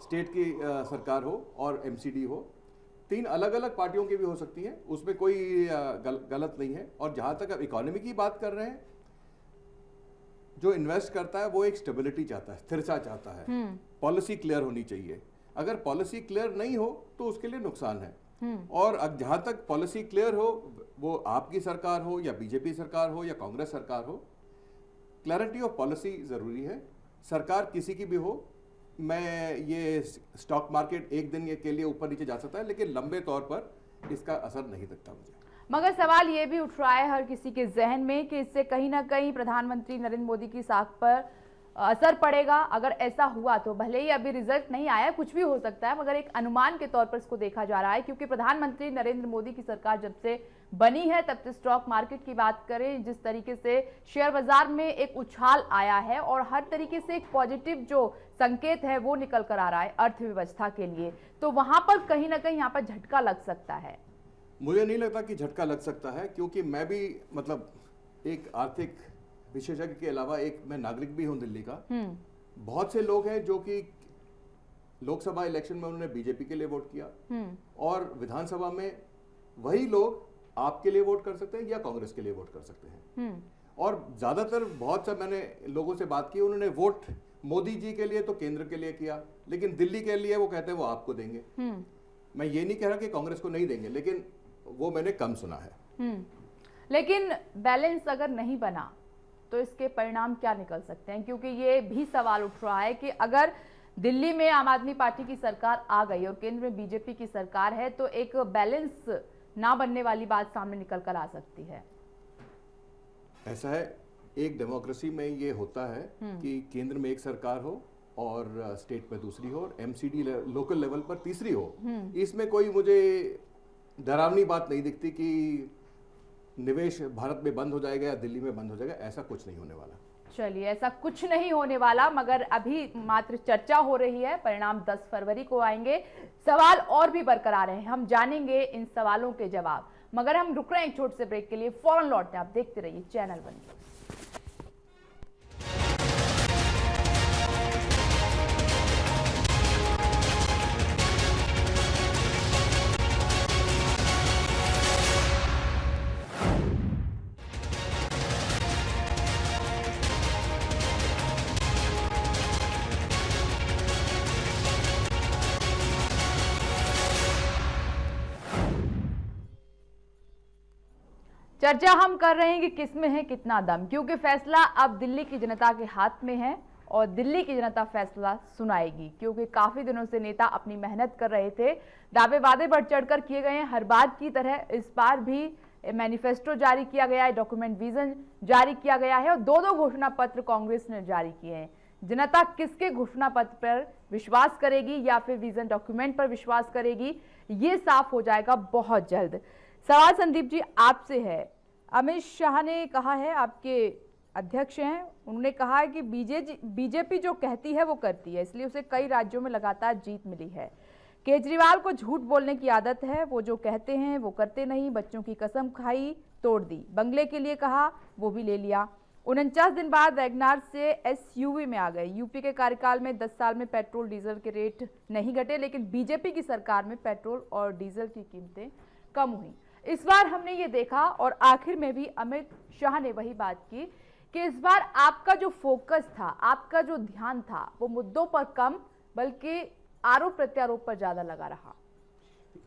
स्टेट की सरकार हो और एमसीडी हो। 3 अलग अलग पार्टियों की भी हो सकती हैं, उसमें कोई गलत नहीं है। और जहां तक अब इकोनॉमी की बात कर रहे हैं, जो इन्वेस्ट करता है वो एक स्टेबिलिटी चाहता है, स्थिरता चाहता है, पॉलिसी क्लियर होनी चाहिए। अगर पॉलिसी क्लियर नहीं हो तो उसके लिए नुकसान है। और जहां तक पॉलिसी क्लियर हो, वो आपकी सरकार हो या बीजेपी सरकार हो या कांग्रेस सरकार हो, क्लैरिटी ऑफ पॉलिसी जरूरी है। सरकार किसी की भी हो, मैं ये स्टॉक मार्केट एक दिन के लिए ऊपर नीचे जा सकता है, लेकिन लंबे तौर पर इसका असर नहीं दिखता मुझे। मगर सवाल ये भी उठ रहा है हर किसी के जहन में कि इससे कहीं ना कहीं प्रधानमंत्री नरेंद्र मोदी की साख पर असर पड़ेगा। अगर ऐसा हुआ तो भले ही अभी रिजल्ट नहीं आया, कुछ भी हो सकता है, मगर एक अनुमान के तौर पर इसको देखा जा रहा है, क्योंकि प्रधानमंत्री नरेंद्र मोदी की सरकार जब से बनी है तब से स्टॉक मार्केट की बात करें, जिस तरीके से शेयर बाजार में एक उछाल आया है और हर तरीके से एक पॉजिटिव जो संकेत है वो निकल कर आ रहा है अर्थव्यवस्था के लिए, तो वहां पर कहीं ना कहीं यहाँ पर झटका लग सकता है। मुझे नहीं लगता कि झटका लग सकता है, क्योंकि मैं भी मतलब एक आर्थिक विशेषज्ञ के अलावा मैं नागरिक भी हूं दिल्ली का। बहुत से लोग हैं जो कि लोकसभा इलेक्शन में उन्होंने बीजेपी के लिए वोट किया, और विधानसभा में वही लोग आपके लिए वोट कर सकते हैं या कांग्रेस के लिए वोट कर सकते हैं। और ज्यादातर बहुत सा मैंने लोगों से बात की, उन्होंने वोट मोदी जी के लिए तो केंद्र के लिए किया, लेकिन दिल्ली के लिए वो कहते हैं वो आपको देंगे। मैं ये नहीं कह रहा कि कांग्रेस को नहीं देंगे, लेकिन वो मैंने कम सुना है। लेकिन बैलेंस अगर नहीं बना तो इसके परिणाम क्या निकल सकते हैं, क्योंकि ये भी सवाल उठ रहा है कि अगर दिल्ली में आम आदमी पार्टी की सरकार आ गई और केंद्र में बीजेपी की सरकार है तो एक बैलेंस ना बनने वाली बात सामने निकल कर आ सकती है। ऐसा है, एक डेमोक्रेसी में ये होता है कि केंद्र में एक सरकार हो और स्टेट में दूसरी हो और एमसीडी लोकल लेवल पर तीसरी हो। इसमें कोई मुझे डरावनी बात नहीं दिखती कि निवेश भारत में बंद हो जाएगा या दिल्ली में बंद हो जाएगा, ऐसा कुछ नहीं होने वाला। चलिए, ऐसा कुछ नहीं होने वाला, मगर अभी मात्र चर्चा हो रही है, परिणाम 10 फरवरी को आएंगे। सवाल और भी बरकरार हैं, हम जानेंगे इन सवालों के जवाब, मगर हम रुक रहे हैं एक छोटे से ब्रेक के लिए, फौरन लौटते हैं। आप देखते रहिए चैनल वन। चर्चा हम कर रहे हैं कि किसमें है कितना दम, क्योंकि फैसला अब दिल्ली की जनता के हाथ में है और दिल्ली की जनता फैसला सुनाएगी। क्योंकि काफी दिनों से नेता अपनी मेहनत कर रहे थे, दावे वादे बढ़ चढ़कर किए गए हैं, हर बार की तरह इस बार भी मैनिफेस्टो जारी किया गया है, डॉक्यूमेंट विजन जारी किया गया है और 2 घोषणा पत्र कांग्रेस ने जारी किए हैं। जनता किसके घोषणा पत्र पर विश्वास करेगी या फिर विजन डॉक्यूमेंट पर विश्वास करेगी, ये साफ हो जाएगा बहुत जल्द। सवाल संदीप जी आपसे है। अमित शाह ने कहा है, आपके अध्यक्ष हैं, उन्होंने कहा है कि बीजेपी जो कहती है वो करती है, इसलिए उसे कई राज्यों में लगातार जीत मिली है। केजरीवाल को झूठ बोलने की आदत है, वो जो कहते हैं वो करते नहीं। बच्चों की कसम खाई, तोड़ दी। बंगले के लिए कहा, वो भी ले लिया। 49 दिन बाद वैगनार से एसयूवी में आ गए। यूपी के कार्यकाल में 10 साल में पेट्रोल डीजल के रेट नहीं घटे, लेकिन बीजेपी की सरकार में पेट्रोल और डीजल की कीमतें कम हुई। इस बार हमने ये देखा और आखिर में भी अमित शाह ने वही बात की कि इस बार आपका जो फोकस था, आपका जो ध्यान था, वो मुद्दों पर कम बल्कि आरोप प्रत्यारोप पर ज्यादा लगा रहा।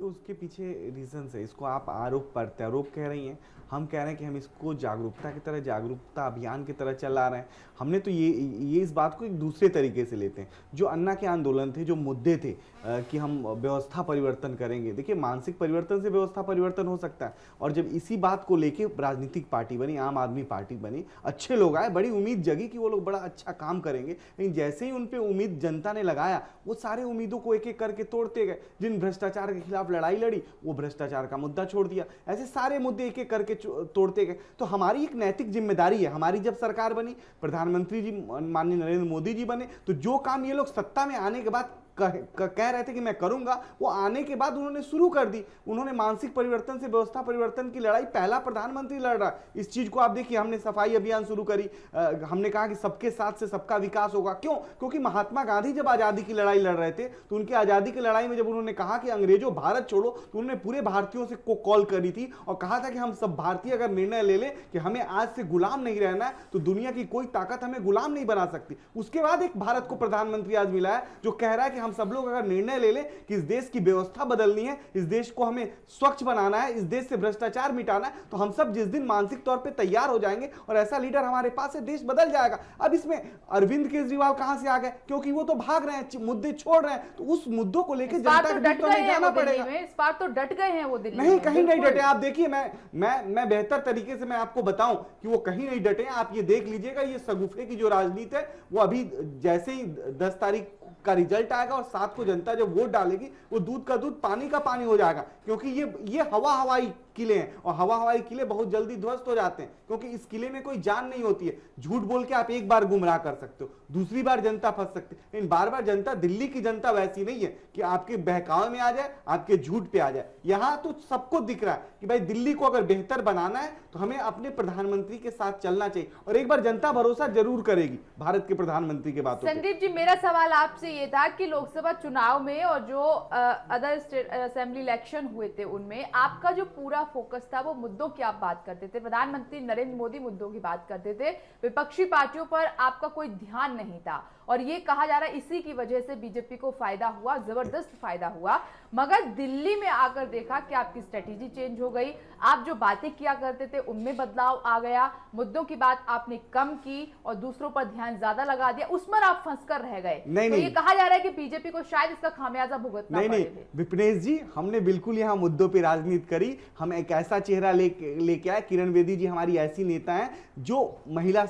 उसके पीछे रीजंस है। इसको आप आरोप प्रत्यारोप कह रही हैं, हम कह रहे हैं कि हम इसको जागरूकता की तरह, जागरूकता अभियान की तरह चला रहे हैं। हमने तो ये इस बात को एक दूसरे तरीके से लेते हैं। जो अन्ना के आंदोलन थे, जो मुद्दे थे कि हम व्यवस्था परिवर्तन करेंगे, देखिए मानसिक परिवर्तन से व्यवस्था परिवर्तन हो सकता है। और जब इसी बात को लेके राजनीतिक पार्टी बनी, आम आदमी पार्टी बनी, अच्छे लोग आए, बड़ी उम्मीद जगी कि वो लोग बड़ा अच्छा काम करेंगे। लेकिन जैसे ही उन पर उम्मीद जनता ने लगाया, वो सारे उम्मीदों को एक एक करके तोड़ते गए। जिन भ्रष्टाचार के खिलाफ लड़ाई लड़ी, वो भ्रष्टाचार का मुद्दा छोड़ दिया। ऐसे सारे मुद्दे एक एक करके तोड़ते गए। तो हमारी एक नैतिक जिम्मेदारी है। हमारी जब सरकार बनी, प्रधानमंत्री जी माननीय नरेंद्र मोदी जी बने, तो जो काम ये लोग सत्ता में आने के बाद कह रहे थे कि मैं करूंगा, वो आने के बाद उन्होंने शुरू कर दी। उन्होंने मानसिक परिवर्तन से व्यवस्था परिवर्तन की लड़ाई पहला प्रधानमंत्री लड़ रहा है। इस चीज को आप देखिए, हमने सफाई अभियान शुरू करी, हमने कहा कि सबके साथ से सबका विकास होगा। क्यों? क्योंकि महात्मा गांधी जब आजादी की लड़ाई लड़ रहे थे, तो उनकी आजादी की लड़ाई में जब उन्होंने कहा कि अंग्रेजों भारत छोड़ो, तो उन्होंने पूरे भारतीयों से कॉल करी थी और कहा था कि हम सब भारतीय अगर निर्णय ले लें कि हमें आज से गुलाम नहीं रहना है, तो दुनिया की कोई ताकत हमें गुलाम नहीं बना सकती। उसके बाद एक भारत को प्रधानमंत्री आज मिला है जो कह रहा है कि हम सब लोग अगर निर्णय ले ले कि इस देश की व्यवस्था बदलनी है, इस देश को हमें स्वच्छ बनाना है, इस देश से भ्रष्टाचार मिटाना है, तो हम सब जिस दिन मानसिक तौर पे तैयार हो जाएंगे और ऐसा लीडर हमारे पास है, देश बदल जाएगा। अब इसमें अरविंद केजरीवाल कहां से आ गए? क्योंकि वो तो भाग रहे हैं, मुद्दे छोड़ रहे हैं। तो उस मुद्दों को लेकर जनता के बीच तो नहीं जाना पड़ेगा। इस बार तो डट गए हैं वो दिल्ली नहीं, कहीं नहीं डटे। आप देखिए, मैं बेहतर तरीके से मैं आपको बताऊं कि वो कहीं नहीं डटे। आप ये देख लीजिएगा, ये शगुफे की जो राजनीति है, वो अभी जैसे ही 10 तारीख का रिजल्ट आएगा और 7 को जनता जब वोट डालेगी, वो दूध का दूध पानी का पानी हो जाएगा। क्योंकि ये हवाई किले हैं और हवाई किले बहुत जल्दी ध्वस्त हो जाते हैं, क्योंकि इस किले में कोई जान नहीं होती है। झूठ बोल के आप एक बार गुमराह कर सकते हो, दूसरी बार जनता फंस सकती है, लेकिन बार बार जनता, दिल्ली की जनता वैसी नहीं है कि आपके बहकावे में आ जाए, आपके झूठ पे आ जाए। यहां तो सबको दिख रहा है कि भाई दिल्ली को अगर बेहतर बनाना है तो हमें अपने प्रधानमंत्री के साथ चलना चाहिए, और एक बार जनता भरोसा जरूर करेगी भारत के प्रधानमंत्री के बातों पे। संदीप जी, मेरा सवाल आपसे ये था कि लोकसभा चुनाव में और जो अदर स्टेट असेंबली इलेक्शन हुए थे, उनमें आपका जो पूरा फोकस था वो मुद्दों की आप बात करते थे। प्रधानमंत्री नरेंद्र मोदी मुद्दों की बात करते थे, विपक्षी पार्टियों पर आपका कोई ध्यान नहीं था। और ये कहा जा रहा है इसी की वजह से बीजेपी को फायदा हुआ, जबरदस्त फायदा हुआ। मगर दिल्ली में आकर देखा कि आपकी स्ट्रेटेजी चेंज हो गई, आप जो बातें किया करते थे उनमें बदलाव आ गया, मुद्दों की बात आपने कम की और दूसरों पर ध्यान ज्यादा लगा दिया, उस पर आप फंसकर रह गए। तो ये कहा जा रहा है कि बीजेपी को शायद इसका खामियाजा भुगतना पड़े। नहीं विपनेश जी, हमने बिल्कुल यहाँ मुद्दों पे राजनीति करी। हम एक ऐसा चेहरा लेके आए। किरण बेदी जी हमारी ऐसी नेता हैं जो महिला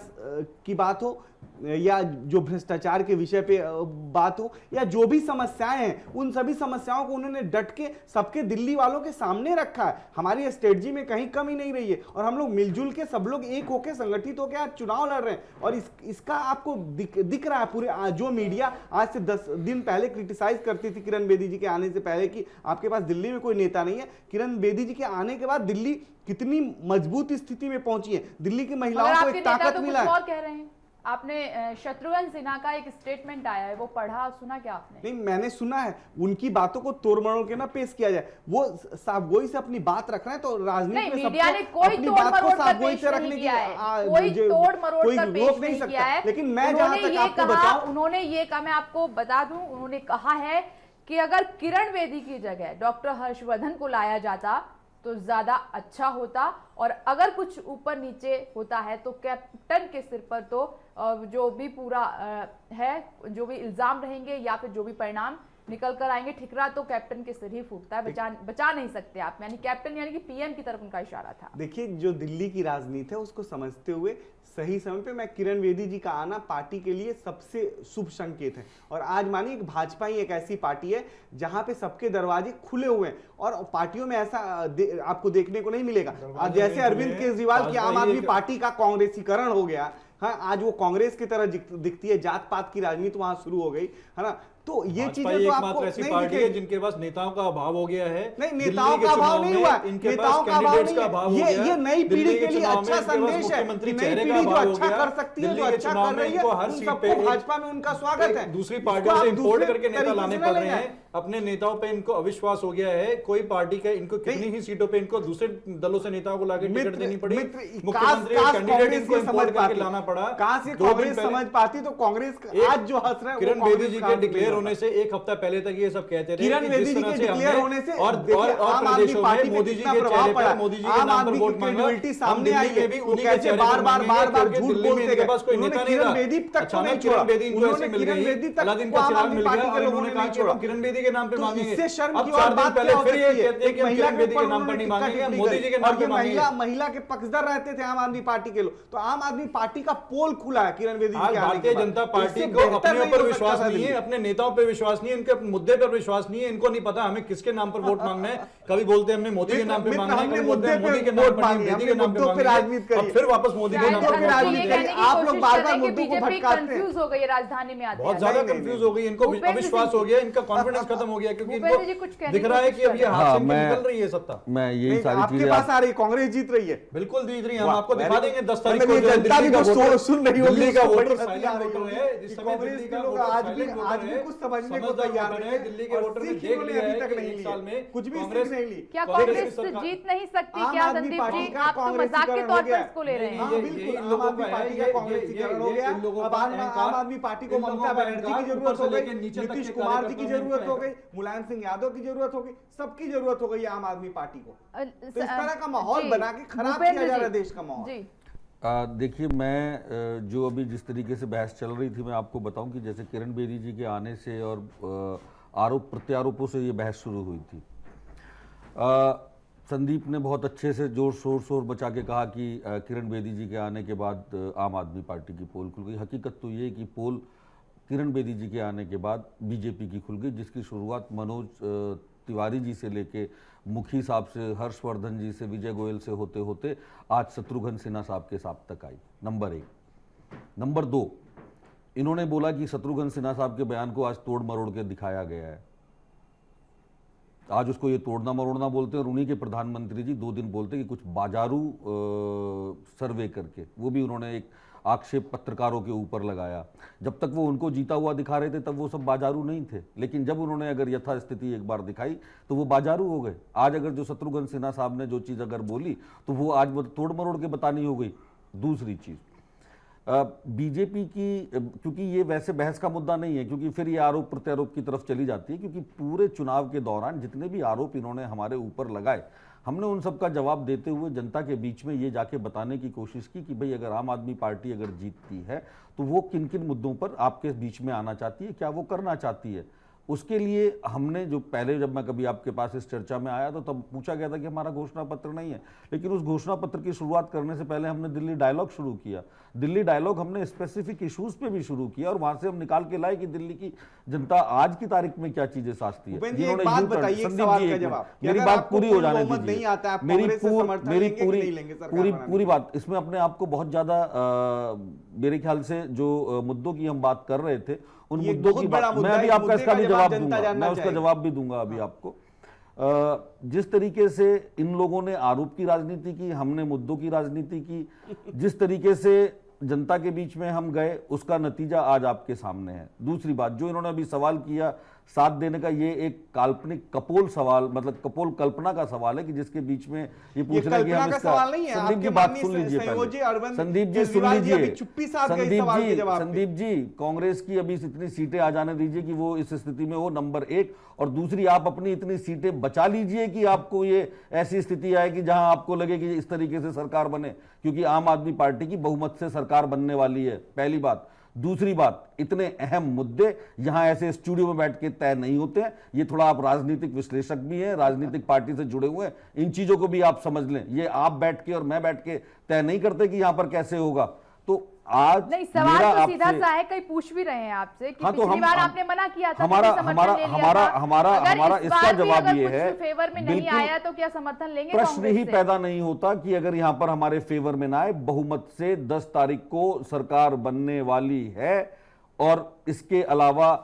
की बात हो या जो भ्रष्टाचार के विषय पे बात हो या जो भी समस्याएं हैं, उन सभी समस्याओं को उन्होंने डट के सबके दिल्ली वालों के सामने रखा है। हमारी स्ट्रेटजी में कहीं कमी नहीं रही है और हम लोग मिलजुल के, सब लोग एक होके, संगठित होके आज चुनाव लड़ रहे हैं। और इसका आपको दिख रहा है। पूरे जो मीडिया आज से 10 दिन पहले क्रिटिसाइज करती थी किरण बेदी जी के आने से पहले कि आपके पास दिल्ली में कोई नेता नहीं है, किरण बेदी जी के आने के बाद दिल्ली कितनी मजबूत स्थिति में पहुंची है। दिल्ली की महिलाओं को एक ताकत मिला है। कह रहे हैं आपने, शत्रुघ्न सिन्हा का एक स्टेटमेंट आया है, वो पढ़ा, सुना क्या आपने? नहीं, मैंने सुना है। उनकी बातों को तोड़ मरोड़ के ना पेश किया जाए। वो साफगोई से अपनी बात रख रहे हैं, तो राजनीति में मीडिया ने कोई तोड़ मरोड़ कर पेश नहीं किया है, कोई तोड़ मरोड़ कर पेश नहीं किया है। लेकिन मैं जहां तक आपको बताऊं, उन्होंने ये कहा, मैं आपको बता दूं, उन्होंने कहा है कि अगर किरण बेदी की जगह डॉक्टर हर्षवर्धन को लाया जाता तो ज्यादा अच्छा होता, और अगर कुछ ऊपर नीचे होता है तो कैप्टन के सिर पर तो जो भी पूरा है, जो भी इल्जाम रहेंगे या फिर जो भी परिणाम निकल कर आएंगे, ठिकरा तो कैप्टन के सिर ही फूटता है, बचा नहीं सकते आप। यानी कैप्टन यानी कि पीएम की तरफ उनका इशारा था। देखिए, जो दिल्ली की राजनीति है उसको समझते हुए सही समय पे मैं किरण बेदी जी का आना पार्टी के लिए सबसे शुभ संकेत है। और आज मानिए भाजपा ही एक ऐसी पार्टी है जहां पे सबके दरवाजे खुले हुए हैं, और पार्टियों में ऐसा आपको देखने को नहीं मिलेगा। जैसे अरविंद केजरीवाल की आम आदमी पार्टी का कांग्रेसीकरण हो गया, हाँ, आज वो कांग्रेस की तरह दिखती है, जात पात की राजनीति वहां शुरू हो गई है ना। तो ये चीजें भाजपा तो आपको एकमात्र ऐसी नहीं पार्टी है दिखेगी। जिनके पास नेताओं का अभाव हो गया है। नहीं, दिल्ली नेताओं के का अभाव चुनाव नहीं में हुआ, इनके नेताओं पास का अभाव कैंडिडेट्स नहीं का है। अभाव हो गया। ये नई पीढ़ी दिल्ली के लिए चुनाव में अच्छा इनके पास संदेश है मुख्यमंत्री कि नई चेहरे का पीढ़ी जो अभाव हो अच्छा गया। कर सकती है, जो दिल्ली के अच्छा चुनाव कर में रही है, इनको हर उन सीट सबको पे भाजपा में उनका स्वागत है। दूसरी इसको पार्टियों आप से इंपोर्ट दूसरे करके नेता तरीके लाने से पड़ ना रहे लेना। हैं। अपने नेताओं पे इनको अविश्वास हो गया है। कोई पार्टी का इनको कितनी ही सीटों पे इनको दूसरे दलों से नेताओं को लाके टिकट देनी पड़ी। मुख्यमंत्री कैंडिडेट इनको इंपोर्ट करके लाना पड़ा। कहां से कांग्रेस समझ पाती, तो कांग्रेस आज जो हंस रहा है किरण बेदी जी के डिक्लेयर होने से एक हफ्ता पहले तक ये सब कहते रहे किरण बेदी जी के डिक्लेयर होने से और आम आदमी प्रदेशों पार्टी में पे मोदी जी कितना के प्रभाव चेहरे पड़ा। पर मोदी जी के आम नाम पर आदमी वोट की मांगा। क्रेडिबिलिटी हम सामने आई दिल्ली है। में भी वो उन्हीं के कैसे चेहरे पर बार बार मांगेंगे, बार क्योंकि झूठ दिल्ली में बोलते इनके गए। पास कोई उन्होंने नेता नहीं किरण था। बेदी तक को अचानक नहीं किरण छोड़ा। बेदी इनको ऐसे मिल किरण गई। बेदी तक अलादीन को का आम चिराग आदमी मिल पार्टी गया के और लोगों उन्होंने ने कहा नहीं कि छोड़ा। हम किरण बेदी के नाम पे तो मांगेंगे। इससे शर्म अब की 4 और दिन बात पहले क्या हो फिर ये सकती है? कहते हैं कि हम महिला किरण के बेदी के ऊपर नाम पर उन्होंने नहीं टिक्का मांगेंगे, हम टिप्पणी मोदी करी। जी के नाम और पे ये मांगेंगे। महिला के पक्षधर रहते थे आम आदमी पार्टी के लोग। तो आम आदमी पार्टी का पोल खुला है किरण बेदी आज के आने भारतीय के बाद। जनता तो पार्टी इससे को बेहतर अपने नहीं ऊपर हो विश्वास सकता था नहीं है, दिल्ली। अपने नेताओं पे विश्वास नहीं है, इनके मुद्दे पर विश्वास नहीं है। इनको नहीं पता हमें किसके नाम पर वोट मांगना है। कभी बोलते हैं हमने मोदी के नाम पे मांगना है, कभी बोलते हैं मोदी के नाम पर नहीं, बेदी के नाम पे मांगेंगे। अब फिर वापस मोदी के नाम पर मुद्दों पे राजनीति मांगेंगे। करिए। आप लोग बार-बार मुद्दों को भटकाते हैं। कंफ्यूज हो गई है राजधानी में आते बहुत ज्यादा कंफ्यूज हो गई, इनको भूपेंद्र अविश्वास सिंह हो गया, इनका कॉन्फिडेंस खत्म हो गया, क्योंकि भूपेंद्र जी कुछ इनको कहने दिख रहा है की कि अब ये कोशिश हाथ से मैं- निकल रही है सत्ता। मैं यही नहीं, सारी आपके चीजें पास आ रही, कांग्रेस जीत रही है। बिल्कुल जीत रही है, हम वाह, आपको दिखा देंगे 10 तारीख मतलब को ये जो है जनता भी दिल्ली का कुछ वोटर सुन रही होगी, दिल्ली का उसको वोटर बड़ी हंसी साइलेंट आ रही वोटर होगी है। जिस कि समय कांग्रेस दिल्ली के का लोग वोटर आज साइलेंट भी वोटर है, कुछ समझने को समझदार तैयार वोटर नहीं है। है। दिल्ली के और वोटर ने सीख देख इन्होंने लिया अभी है तक कि नहीं एक ली साल है। में कुछ भी कांग्रेस सीख नहीं ली। क्या कांग्रेस कांग्रेस की सरकार- जीत नहीं सकती? आम क्या आदमी संदीप पार्टी जी का आप तो मजाक के कांग्रेसीकरण तौर हो पर गया। इसको ले रहे हैं। हाँ, ये बिल्कुल, इन आम लोगों आदमी का है, पार्टी का ये कांग्रेसीकरण हो इन गया। लोगों अब का आम अहंकार, आदमी पार्टी को इन लोगों ममता का बनर्जी की अहंकार जरूरत ऊपर हो से गई, लेके नीचे तक नीतीश के कुमार जी की कार्यकर्ताओं में जरूरत हो इनका गई, मुलायम सिंह यादव की जरूरत हो गई, सबकी जरूरत हो गई आम आदमी पार्टी को। तो इस तरह का माहौल जी, बना के खराब भूपेंद्र किया जा रहा है जी, देश का माहौल। जी देखिए, मैं जो अभी जिस तरीके से बहस चल रही थी, मैं आपको बताऊं कि जैसे किरण बेदी जी के आने से और आरोप प्रत्यारोपों से ये बहस शुरू हुई थी। संदीप ने बहुत अच्छे से जोर शोर बचा के कहा कि किरण बेदी जी के आने के बाद आम आदमी पार्टी की पोल खुल गई। हकीकत तो ये कि पोल किरण बेदी जी के आने के बाद बीजेपी की खुल गई, जिसकी शुरुआत मनोज तिवारी जी से लेके मुखी साहब से, हर्षवर्धन जी से, विजय गोयल से होते होते आज शत्रुघ्न सिन्हा साहब के साथ तक आई। नंबर 1। नंबर 2, इन्होंने बोला कि शत्रुघ्न सिन्हा साहब के बयान को आज तोड़ मरोड़ के दिखाया गया है। आज उसको ये तोड़ना मरोड़ना बोलते हैं, और उन्हीं के प्रधानमंत्री जी 2 दिन बोलते हैं कि कुछ बाजारू सर्वे करके, वो भी उन्होंने एक आक्षेप पत्रकारों के ऊपर लगाया। जब तक वो उनको जीता हुआ दिखा रहे थे तब वो सब बाजारू नहीं थे, लेकिन जब उन्होंने अगर यथास्थिति एक बार दिखाई तो वो बाजारू हो गए। आज अगर जो शत्रुघ्न सिन्हा साहब ने जो चीज़ अगर बोली तो वो आज वो तोड़ मरोड़ के बतानी हो गई। दूसरी चीज़, बीजेपी की, क्योंकि ये वैसे बहस का मुद्दा नहीं है, क्योंकि फिर ये आरोप प्रत्यारोप की तरफ चली जाती है, क्योंकि पूरे चुनाव के दौरान जितने भी आरोप इन्होंने हमारे ऊपर लगाए, हमने उन सब का जवाब देते हुए जनता के बीच में ये जाके बताने की कोशिश की कि भाई अगर आम आदमी पार्टी अगर जीतती है तो वो किन किन मुद्दों पर आपके बीच में आना चाहती है, क्या वो करना चाहती है। उसके लिए हमने जो पहले, जब मैं कभी आपके पास इस चर्चा में आया तो तब पूछा गया था कि हमारा घोषणा पत्र नहीं है, लेकिन उस घोषणा पत्र की शुरुआत करने से पहले हमने दिल्ली डायलॉग शुरू किया। दिल्ली डायलॉग हमने स्पेसिफिक इश्यूज पे भी शुरू किया और वहां से हम निकाल के लाए कि दिल्ली की जनता आज की तारीख में क्या चीजें साजती है। भूपेंद्र जी, एक बात बताइए, एक सवाल का जवाब। मेरी अगर बात आपको पूरी हो जाने बहुमत दीजिए। नहीं आता, आप मेरी कांग्रेस से समर्थन मेरी लेंगे कि नहीं लेंगे सरकार बनाने पूरी में? बात इसमें अपने आप को बहुत ज्यादा मेरे ख्याल से जो मुद्दों की हम बात कर रहे थे, उन ये मुद्दों बहुत की बड़ा बात मुद्दा मैं है, अभी इस आपका मुद्दे इसका का भी जवाब जवाब जनता दूंगा, जानना मैं उसका चाहेगी। जवाब भी दूंगा अभी आपको। जिस तरीके से इन लोगों ने आरोप की राजनीति की, हमने मुद्दों की राजनीति की, जिस तरीके से जनता के बीच में हम गए, उसका नतीजा आज आपके सामने है। दूसरी बात, जो इन्होंने अभी सवाल किया साथ देने का, ये एक काल्पनिक कपोल सवाल, मतलब कपोल कल्पना का सवाल है कि जिसके बीच में ये पूछ रहे हैं कि हम इसका, संदीप जी बात सुन लीजिए पहले, संदीप जी सुन लीजिए, संदीप जी कांग्रेस की अभी इतनी सीटें आ जाने दीजिए कि वो इस स्थिति में हो, नंबर 1, और दूसरी आप अपनी इतनी सीटें बचा लीजिए कि आपको ये ऐसी स्थिति आए कि जहां आपको लगे कि इस तरीके से सरकार बने, क्योंकि आम आदमी पार्टी की बहुमत से सरकार बनने वाली है, पहली बात। दूसरी बात, इतने अहम मुद्दे यहां ऐसे स्टूडियो में बैठ के तय नहीं होते हैं। ये थोड़ा आप राजनीतिक विश्लेषक भी हैं, राजनीतिक पार्टी से जुड़े हुए हैं, इन चीजों को भी आप समझ लें। ये आप बैठ के और मैं बैठ के तय नहीं करते कि यहां पर कैसे होगा। तो आज नहीं, सवाल तो सीधा सा है, कई पूछ भी रहे हैं आपसे कि हाँ, तो पिछली बार आपने मना किया था, हमारा हमारा इसका जवाब ये है, फेवर में नहीं आया तो क्या समर्थन लेंगे? प्रश्न ही पैदा नहीं होता कि अगर यहां पर हमारे फेवर में ना आए, बहुमत से 10 तारीख को सरकार बनने वाली है, और इसके अलावा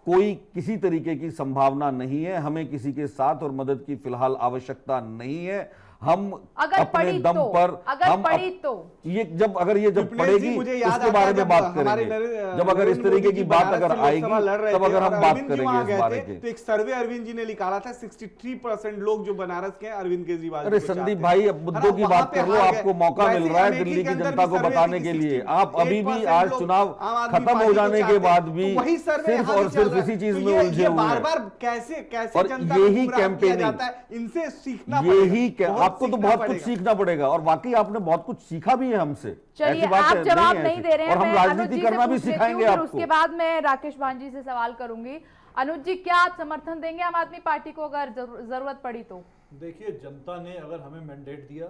कोई किसी तरीके की संभावना नहीं है, हमें किसी के साथ और मदद की फिलहाल आवश्यकता नहीं है। हम अगर अपने पड़ी दम तो, पर अगर पड़ी तो विपिन जी, पड़ेगी मुझे याद उसके आता बारे है में जब बात हमारे करेंगे। जब अगर इस नरेंद्र तरीके मोदी की जी बात बनारस अगर से लोकसभा आएगी लड़ रहे तब थे अगर और हम बात अरविंद जी वहां करेंगे इस गए बारे थे, के। तो एक सर्वे अरविंद जी ने निकाला था 63% लोग जो बनारस के हैं अरविंद केजरीवाल अरे जी को संदीप चाहते भाई, हैं। अब मुद्दों की बात कर लो, आपको मौका मिल रहा है दिल्ली की जनता को बताने के लिए। आप अभी भी आज चुनाव खत्म हो जाने के बाद भी सिर्फ और सिर्फ इसी चीज में उलझे हुए हैं। बार कैसे कैसे और जनता को यही गुमराह किया कैंपेनिंग, जाता है, इनसे सीखना यही पड़ेगा, आपको तो बहुत कुछ सीखना पड़ेगा, और वाकई आपने बहुत कुछ सीखा भी है हमसे। चलिए, ऐसी बात आप है, जवाब है नहीं ऐसी। दे रहे हैं, और हम मैं अनुज राजनीति जी से करना भी पूछ लेती सिखाएंगे हूँ, फिर आपको। उसके बाद मैं राकेश भांजी से सवाल करूंगी। अनुज जी, क्या आप समर्थन देंगे आम आदमी पार्टी को अगर जरूरत पड़ी तो? देखिए, जनता ने अगर हमें मैंडेट दिया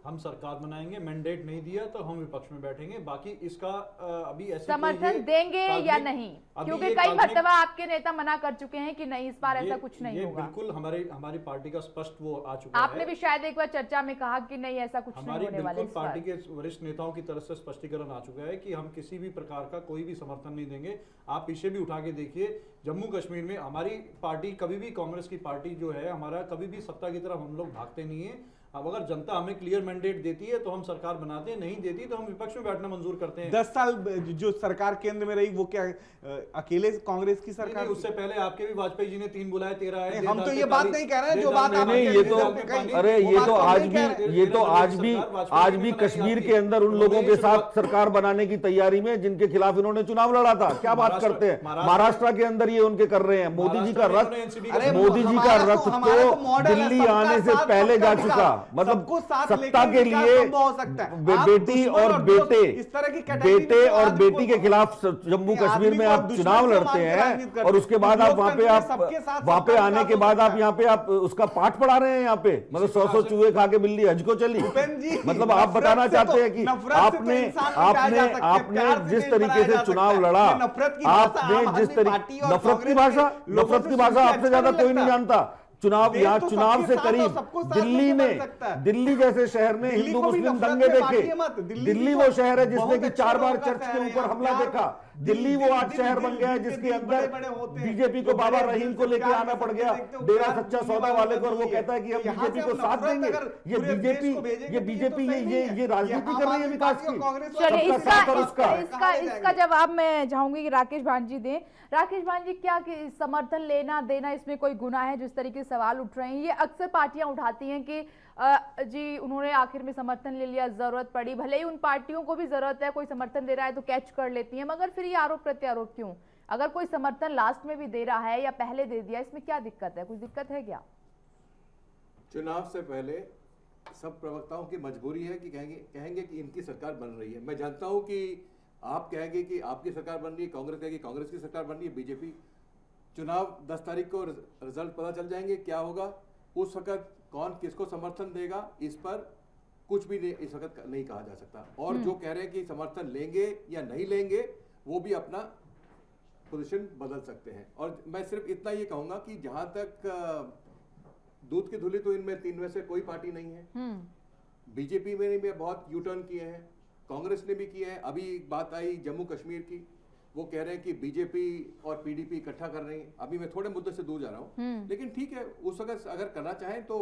हम सरकार बनाएंगे, मैंडेट नहीं दिया तो हम विपक्ष में बैठेंगे। बाकी इसका अभी ऐसे समर्थन देंगे या नहीं? क्योंकि कई मर्तबा आपके नेता मना कर चुके हैं कि नहीं, इस बार ऐसा कुछ नहीं होगा। बिल्कुल हमारी पार्टी का स्पष्ट वो आ चुका है। आपने भी शायद एक बार चर्चा में कहा कि नहीं, ऐसा कुछ नहीं होने वाला है। बिल्कुल पार्टी के वरिष्ठ नेताओं की तरफ से स्पष्टीकरण आ चुका है कि हम किसी भी प्रकार का कोई भी समर्थन नहीं देंगे। आप पीछे भी उठा के देखिए, जम्मू कश्मीर में हमारी पार्टी कभी भी, कांग्रेस की पार्टी जो है हमारा, कभी भी सत्ता की तरफ हम लोग भागते नहीं है। अब अगर जनता हमें क्लियर मैंडेट देती है तो हम सरकार बनाते हैं, नहीं देती तो हम विपक्ष में बैठना मंजूर करते हैं। 10 साल जो सरकार केंद्र में रही वो क्या अकेले कांग्रेस की सरकार? उससे पहले आपके भी वाजपेयी जी ने 3 बुलाए, 13 आए। हम तो ये बात नहीं कह रहे हैं जो बात आप नहीं, ये तो अरे ये तो आज भी कश्मीर के अंदर उन लोगों के साथ सरकार बनाने की तैयारी में जिनके खिलाफ इन्होंने चुनाव लड़ा था। क्या बात करते हैं, महाराष्ट्र के अंदर ये उनके कर रहे हैं। मोदी जी का रथ तो दिल्ली आने से पहले जा चुका, मतलब सत्ता के लिए बेटी और बेटे और बेटी के खिलाफ जम्मू कश्मीर में आप चुनाव लड़ते हैं और उसके बाद आप वहां पे आने के बाद आप यहाँ पे आप उसका पाठ पढ़ा रहे हैं यहाँ पे। मतलब 100 चूहे खा के बिल्ली हज को चली। मतलब आप बताना चाहते हैं कि आपने जिस तरीके से चुनाव लड़ा, आपने जिस तरीके, नफरत की भाषा आपसे ज्यादा कोई नहीं जानता। चुनाव से करीब दिल्ली जैसे शहर में हिंदू मुस्लिम दंगे देखे। दिल्ली वो शहर है जिसने कि 4 बार चर्च के ऊपर हमला देखा। दिल्ली वो आज शहर बन गया है जिसके अंदर बीजेपी को बाबा रहीम को लेके आना पड़ गया, डेरा सच्चा सौदा वाले को, और वो कहता है कि हम बीजेपी को साथ देंगे। ये बीजेपी ये राजनीति कर रही है विकास की। चलिए, इसका जवाब मैं चाहूंगी कि राकेश भांजी दें। राकेश भांजी, क्या कि समर्थन लेना देना इसमें कोई गुनाह है? जिस तरीके से सवाल उठ रहे हैं, ये अक्सर पार्टियां उठाती हैं कि जी उन्होंने आखिर में समर्थन ले लिया, जरूरत पड़ी, भले ही उन पार्टियों को भी जरूरत है, कोई समर्थन दे रहा है तो कैच कर लेती है, मगर फिर ये आरोप प्रत्यारोप क्यों? अगर कोई समर्थन लास्ट में भी दे रहा है या पहले दे दिया, इसमें क्या दिक्कत है? कुछ दिक्कत है क्या? चुनाव से पहले सब प्रवक्ताओं की मजबूरी है कि कहेंगे कि इनकी सरकार बन रही है। मैं जानता हूं कि आप कहेंगे कि आपकी सरकार बन रही है, कांग्रेस कहेगी कांग्रेस की सरकार बन रही है, बीजेपी। चुनाव 10 तारीख को रिजल्ट पता चल जाएंगे क्या होगा। उस वक्त कौन किसको समर्थन देगा, इस पर कुछ भी नहीं, इस वक्त नहीं कहा जा सकता। और जो कह रहे हैं कि समर्थन लेंगे या नहीं लेंगे, वो भी अपना पोजीशन बदल सकते हैं। और मैं सिर्फ इतना ये कहूंगा कि जहां तक दूध की धुली, तो इनमें 3 में से कोई पार्टी नहीं है। बीजेपी में भी बहुत यू टर्न किए हैं, कांग्रेस ने भी किए हैं। अभी बात आई जम्मू कश्मीर की, वो कह रहे हैं कि बीजेपी और पीडीपी इकट्ठा कर रही है। अभी मैं थोड़े मुद्दे से दूर जा रहा हूँ, लेकिन ठीक है, उस वक्त अगर करना चाहें तो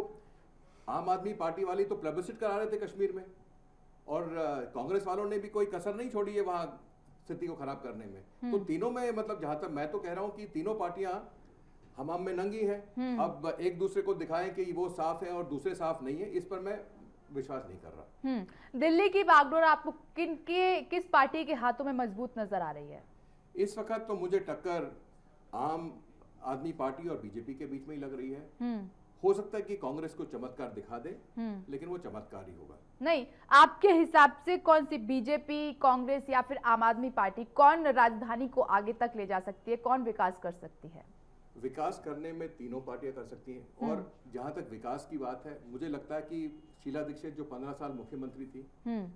आम आदमी पार्टी वाली तो प्लेबिसिट करा रहे थे कश्मीर में, और कांग्रेस वालों ने भी कोई कसर नहीं छोड़ी है वहां स्थिति को खराब करने में। तो तीनों में, मतलब जहां तक मैं तो कह रहा हूं कि तीनों पार्टियां हम में नंगी हैं। अब एक दूसरे को दिखाएं कि वो साफ है और दूसरे साफ नहीं है, इस पर मैं विश्वास नहीं कर रहा। दिल्ली की बागडोर आपको किस पार्टी के हाथों में मजबूत नजर आ रही है? इस वक्त तो मुझे टक्कर आम आदमी पार्टी और बीजेपी के बीच में ही लग रही है। हो सकता है कि कांग्रेस को चमत्कार दिखा दे, लेकिन वो चमत्कार ही होगा। नहीं, आपके हिसाब से कौन सी, बीजेपी, कांग्रेस या फिर आम आदमी पार्टी, कौन राजधानी को आगे तक ले जा सकती है, कौन विकास कर सकती है? विकास करने में तीनों पार्टियां कर सकती हैं। और जहां तक विकास की बात है, मुझे लगता है कि शीला दीक्षित जो 15 साल मुख्यमंत्री थी,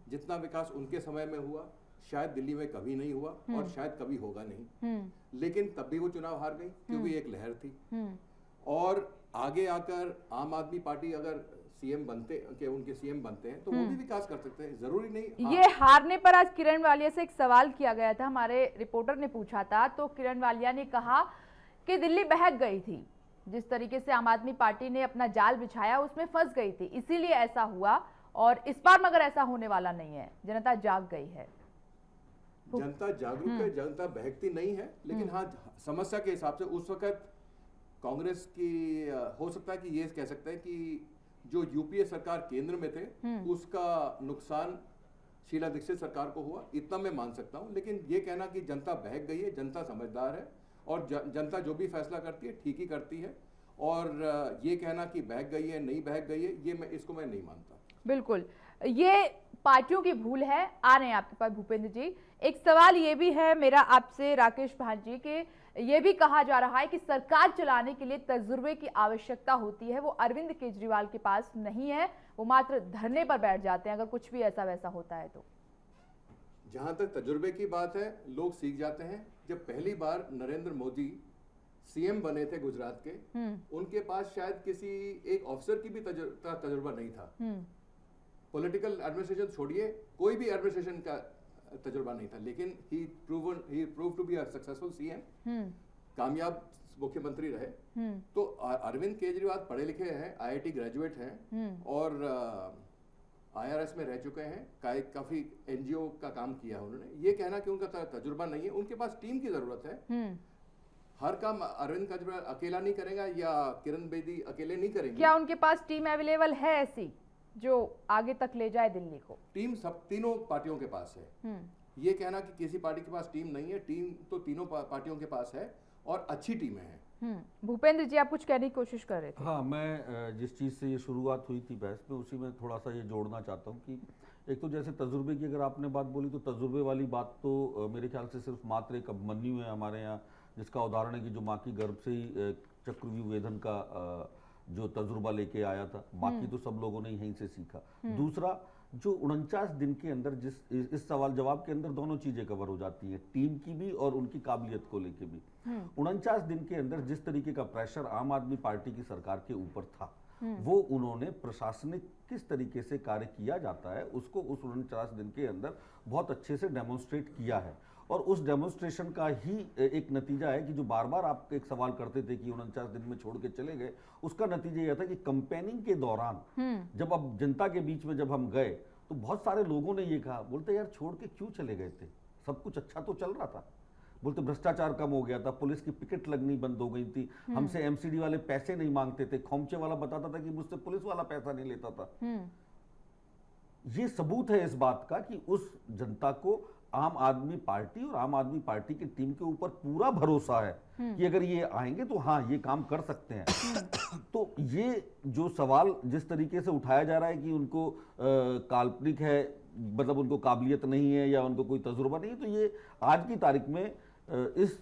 जितना विकास उनके समय में हुआ शायद दिल्ली में कभी नहीं हुआ और शायद कभी होगा नहीं। लेकिन तब भी वो चुनाव हार गई क्योंकि एक लहर थी। और आगे आकर आम आदमी पार्टी अगर सीएम बनते, कि उनके सीएम बनते हैं, तो वो भी विकास कर सकते हैं, जरूरी नहीं। ये हारने पर आज किरण वालिया से एक सवाल किया गया था, हमारे रिपोर्टर ने पूछा था, तो किरण वालिया ने कहा कि दिल्ली बहक गई थी। जिस तरीके से आम आदमी पार्टी ने अपना जाल बिछाया उसमें फंस गई थी, इसीलिए ऐसा हुआ। और इस बार मगर ऐसा होने वाला नहीं है, जनता जाग गई है। जनता जागरूक है, जनता बहकती नहीं है, लेकिन हाँ समस्या के हिसाब से उस वक्त कांग्रेस की हो सकता है कि ये कह सकते हैं कि जो यूपीए सरकार केंद्र में थे उसका नुकसान शीला दीक्षित सरकार को हुआ, इतना मैं मान सकता हूं। लेकिन ये कहना कि जनता बहक गई है, जनता समझदार है और जनता जो भी फैसला करती है ठीक ही करती है। और ये कहना कि बहक गई है नहीं बहक गई है, ये इसको मैं नहीं मानता। बिल्कुल, ये पार्टियों की भूल है। आ रहे हैं आपके पास भूपेंद्र जी। एक सवाल ये भी है मेरा आपसे राकेश भांजी के, ये भी कहा जा रहा है कि सरकार चलाने के लिए तजुर्बे की आवश्यकता होती है, वो अरविंद केजरीवाल के पास नहीं है, वो मात्र धरने पर बैठ जाते हैं अगर कुछ भी ऐसा वैसा होता है तो। जहां तक तजुर्बे की बात है, लोग सीख जाते हैं। जब पहली बार नरेंद्र मोदी सीएम बने थे गुजरात के, उनके पास शायद किसी एक ऑफिसर की भी तजुर्बा नहीं था। पॉलिटिकल एडमिनिस्ट्रेशन छोड़िए, कोई भी एडमिनिस्ट्रेशन का तजुर्बा नहीं था, लेकिन he prove to be a successful CM, कामयाब मुख्यमंत्री रहे। तो अरविंद केजरीवाल पढ़े लिखे हैं, आईआईटी ग्रेजुएट हैं और आईआरएस में रह चुके हैं, काफी एनजीओ का काम किया उन्होंने। ये कहना कि उनका तजुर्बा नहीं है, उनके पास टीम की जरूरत है। हर काम अरविंद केजरीवाल अकेला नहीं करेगा या किरण बेदी अकेले नहीं करेंगे। क्या उनके पास टीम अवेलेबल है ऐसी जो आगे तक ले जाए दिल्ली को? टीम सब तीनों पार्टियों के पास है। ये कहना कि किसी पार्टी के पास टीम नहीं है, टीम तो तीनों पार्टियों के पास है और अच्छी टीमें हैं। भूपेंद्र जी, आप कुछ कहने की कोशिश कर रहे थे। हाँ, मैं जिस चीज़ से ये शुरुआत हुई थी बहस में, उसी में थोड़ा सा ये जोड़ना चाहता हूँ कि एक तो जैसे तजुर्बे की अगर आपने बात बोली, तो तजुर्बे वाली बात तो मेरे ख्याल से सिर्फ मात्र एक अभिमन्यु है हमारे यहाँ, जिसका उदाहरण है कि जो माँ की गर्भ से ही चक्रव्यूह वेधन का जो तजुर्बा लेके आया था। बाकी तो सब लोगों ने यहीं से सीखा। दूसरा, जो 49 दिन के अंदर इस सवाल जवाब के अंदर दोनों चीजें कवर हो जाती हैं, टीम की भी और उनकी काबिलियत को लेके भी। 49 दिन के अंदर जिस तरीके का प्रेशर आम आदमी पार्टी की सरकार के ऊपर था, वो उन्होंने प्रशासनिक किस तरीके से कार्य किया जाता है उसको उस 49 दिन के अंदर बहुत अच्छे से डेमोन्स्ट्रेट किया है। और उस डेमोन्स्ट्रेशन का ही एक नतीजा है कि जो बार बार आप एक सवाल करते थे कि 49 दिन में छोड़ के चले गए, उसका नतीजा यह था कि कैंपेनिंग के दौरान जब अब जनता के बीच में जब हम गए तो बहुत सारे लोगों ने ये कहा, बोलते यार छोड़ के क्यों चले गए थे, सब कुछ अच्छा तो चल रहा था। बोलते भ्रष्टाचार कम हो गया था, पुलिस की पिकेट लगनी बंद हो गई थी, हमसे एमसीडी वाले पैसे नहीं मांगते थे, खोमचे वाला बताता था कि मुझसे पुलिस वाला पैसा नहीं लेता था। ये सबूत है इस बात का कि उस जनता को आम आदमी पार्टी और आम आदमी पार्टी की टीम के ऊपर पूरा भरोसा है कि अगर ये आएंगे तो हाँ ये काम कर सकते हैं। तो ये जो सवाल जिस तरीके से उठाया जा रहा है कि उनको काल्पनिक है, मतलब उनको काबिलियत नहीं है या उनको कोई तजुर्बा नहीं है, तो ये आज की तारीख में इस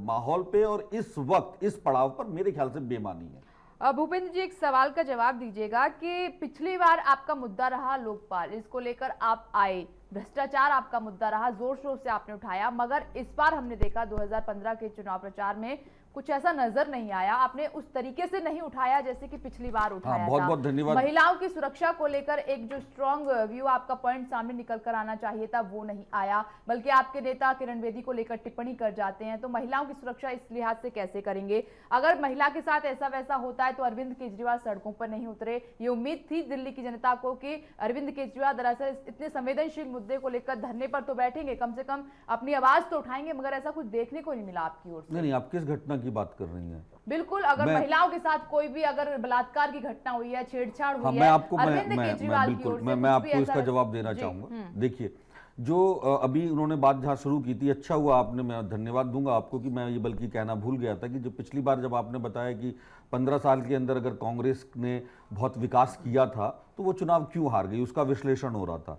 माहौल पे और इस वक्त इस पड़ाव पर मेरे ख्याल से बेमानी है। भूपेंद्र जी, एक सवाल का जवाब दीजिएगा कि पिछली बार आपका मुद्दा रहा लोकपाल, इसको लेकर आप आए, भ्रष्टाचार आपका मुद्दा रहा, जोर शोर से आपने उठाया, मगर इस बार हमने देखा 2015 के चुनाव प्रचार में कुछ ऐसा नजर नहीं आया, आपने उस तरीके से नहीं उठाया जैसे कि पिछली बार उठाया था। बहुत धन्यवाद। महिलाओं की सुरक्षा को लेकर एक जो स्ट्रॉन्ग व्यू आपका पॉइंट सामने निकल कर आना चाहिए था वो नहीं आया, बल्कि आपके नेता किरण बेदी को लेकर टिप्पणी कर जाते हैं। तो महिलाओं की सुरक्षा इस लिहाज से कैसे करेंगे? अगर महिला के साथ ऐसा वैसा होता है तो अरविंद केजरीवाल सड़कों पर नहीं उतरे। ये उम्मीद थी दिल्ली की जनता को कि अरविंद केजरीवाल दरअसल इतने संवेदनशील मुद्दे को लेकर धरने पर तो बैठेंगे, कम से कम अपनी आवाज तो उठाएंगे, मगर ऐसा कुछ देखने को नहीं मिला आपकी ओर से। नहीं, आप किस घटना की बात कर रही हैं? बिल्कुल, अगर महिलाओं के साथ कोई भी अगर बलात्कार की घटना हुई है, छेड़छाड़ हुई है, मैं आपको मैं आपको इसका जवाब देना चाहूंगा। देखिए, जो अभी उन्होंने बात जहां शुरू की थी, अच्छा हुआ आपने, मैं धन्यवाद दूंगा आपको कि मैं ये बल्कि कहना भूल गया था कि जो पिछली बार जब आपने बताया कि 15 साल के अंदर अगर कांग्रेस ने बहुत विकास किया था तो वो चुनाव क्यों हार गई, उसका विश्लेषण हो रहा था।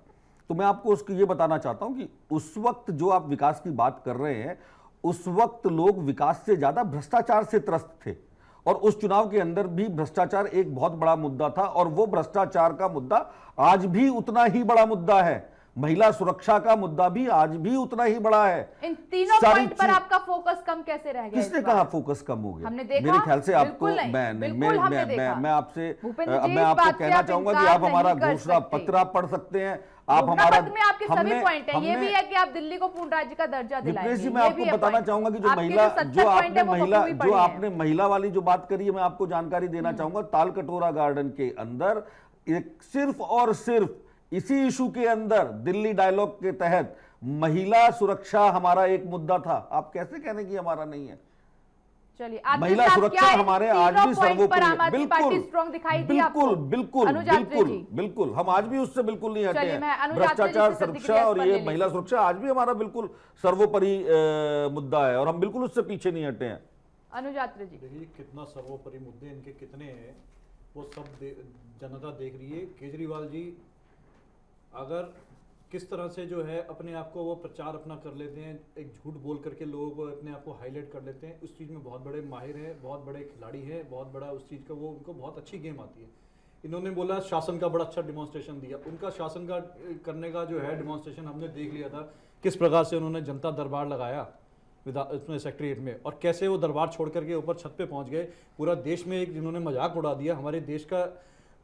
तो मैं आपको उसको ये बताना चाहता हूं कि उस वक्त जो आप विकास की बात कर रहे हैं, उस वक्त लोग विकास से ज्यादा भ्रष्टाचार से त्रस्त थे और उस चुनाव के अंदर भी भ्रष्टाचार एक बहुत बड़ा मुद्दा था और वो भ्रष्टाचार का मुद्दा आज भी उतना ही बड़ा मुद्दा है। महिला सुरक्षा का मुद्दा भी आज भी उतना ही बड़ा है। इन तीनों सारी पॉइंट पर चीज- आपका फोकस कम कैसे रह गया? किसने इस बार? कहा फोकस कम हो गया? हमने देखा, मेरे ख्याल से आपको बिल्कुल नहीं, बिल्कुल हमने देखा। मैं आपसे भूपेंद्र जी, मैं इस आपको बात से कहना आप चाहूंगा कि इनकार आप हमारा नहीं कर घोषणा सकते। पत्र आप पढ़ सकते हैं। आप घोषणा हमारा पत्र में आपके सभी पॉइंट है, ये भी है कि आप दिल्ली को पूर्ण राज्य का दर्जा दिलाएंगे। विप्रेश जी, मैं ये आपको भी है बताना पॉइंट। चाहूंगा कि जो आपके महिला 70 जो पॉइंट आपने है, वो महिला बखूबी जो पढ़े हैं। आपने महिला वाली जो बात करी है, मैं आपको जानकारी देना चाहूंगा। तालकटोरा गार्डन के अंदर एक सिर्फ और सिर्फ इसी इशू के अंदर दिल्ली डायलॉग के तहत महिला सुरक्षा हमारा एक मुद्दा था। आप कैसे कहने की हमारा नहीं है? चलिए, आपके महिला साथ सुरक्षा क्या है? हमारे तीनों आज भी पॉइंट पर सर्वोपरि आम है। आदमी पार्टी स्ट्रांग दिखाई दी आपको? बिल्कुल बिल्कुल अनुजात्री बिल्कुल जी। बिल्कुल हम आज भी उससे बिल्कुल नहीं हटे चलिए, हैं। मैं अनुजात्री जी भ्रष्टाचार से सुरक्षा प्रतिक्रिया और इस पर ये ले महिला लेती हूं। सुरक्षा आज भी हमारा बिल्कुल सर्वोपरि मुद्दा है और हम बिल्कुल उससे पीछे नहीं हटे हैं। अनुजात्री जी, देखिए कितना सर्वोपरि मुद्दे इनके कितने हैं वो सब जनता देख रही है। केजरीवाल जी अगर किस तरह से जो है अपने आप को वो प्रचार अपना कर लेते हैं, एक झूठ बोल करके लोगों को अपने आप को हाईलाइट कर लेते हैं, उस चीज़ में बहुत बड़े माहिर हैं, बहुत बड़े खिलाड़ी हैं, बहुत बड़ा उस चीज़ का वो उनको बहुत अच्छी गेम आती है। इन्होंने बोला शासन का बड़ा अच्छा डिमॉन्स्ट्रेशन दिया, उनका शासन का करने का जो है डिमॉन्स्ट्रेशन हमने देख लिया था किस प्रकार से उन्होंने जनता दरबार लगाया इसमें सेक्रेटरीट में, और कैसे वो दरबार छोड़ करके ऊपर छत पे पहुंच गए। पूरा देश में एक जिन्होंने मजाक उड़ा दिया, हमारे देश का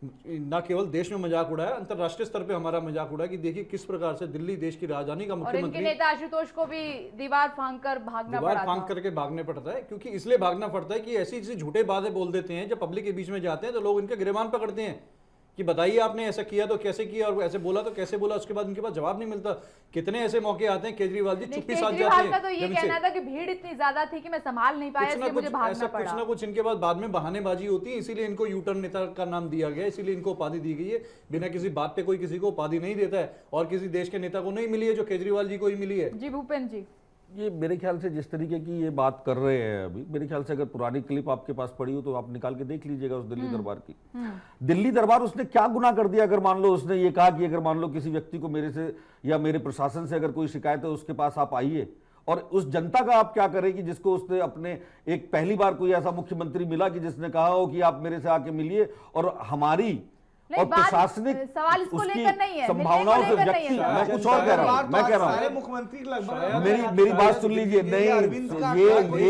ना केवल देश में मजाक उड़ाया, अंतर्राष्ट्रीय स्तर पे हमारा मजाक उड़ा कि देखिए किस प्रकार से दिल्ली देश की राजधानी का और इनके मुख्यमंत्री नेता आशुतोष को भी दीवार फांग कर भागना दीवार पड़ा फांग था। करके भागने पड़ता है, क्योंकि इसलिए भागना पड़ता है कि ऐसी ऐसी झूठे बातें बोल देते हैं जब पब्लिक के बीच में जाते हैं तो लोग इनके गिरेबान पकड़ते हैं कि बताइए आपने ऐसा किया तो कैसे किया, और ऐसे बोला तो कैसे बोला, उसके बाद उनके पास जवाब नहीं मिलता। कितने ऐसे मौके आते हैं केजरीवाल जी नहीं, चुप्पी साध जाते केजरीवाल हैं। का तो ये जब इनसे- कहना था कि भीड़ इतनी ज्यादा थी कि मैं संभाल नहीं पाया, कुछ ना इसलिए मुझे कुछ भागना ऐसा कुछ पड़ा। ना कुछ इनके बाद में बहानेबाजी होती है, इसीलिए इनको यूटर्न नेता का नाम दिया गया, इसीलिए इनको उपाधि दी गई है। बिना किसी बात पे कोई किसी को उपाधि नहीं देता है, और किसी देश के नेता को नहीं मिली है जो केजरीवाल जी को ही मिली है। जी भूपेंद्र जी, ये मेरे ख्याल से जिस तरीके की ये बात कर रहे हैं अभी, मेरे ख्याल से अगर पुरानी क्लिप आपके पास पड़ी हो तो आप निकाल के देख लीजिएगा उस दिल्ली दरबार की। दिल्ली दरबार उसने क्या गुनाह कर दिया? अगर मान लो उसने ये कहा कि अगर मान लो किसी व्यक्ति को मेरे से या मेरे प्रशासन से अगर कोई शिकायत है उसके पास आप आइए, और उस जनता का आप क्या करें कि जिसको उसने अपने एक पहली बार कोई ऐसा मुख्यमंत्री मिला कि जिसने कहा हो कि आप मेरे से आके मिलिए, और हमारी नहीं, और बात प्रशासनिक सवाल इसको उसकी लेकर नहीं है, संभावनाओं मिलने से को लेकर नहीं व्यक्ति, है। मैं कुछ और कह रहा हूं, मैं कह रहा सारे हूं, मुख्यमंत्री लगभग मेरी बात सुन लीजिए। अरविंद का नहीं, कोई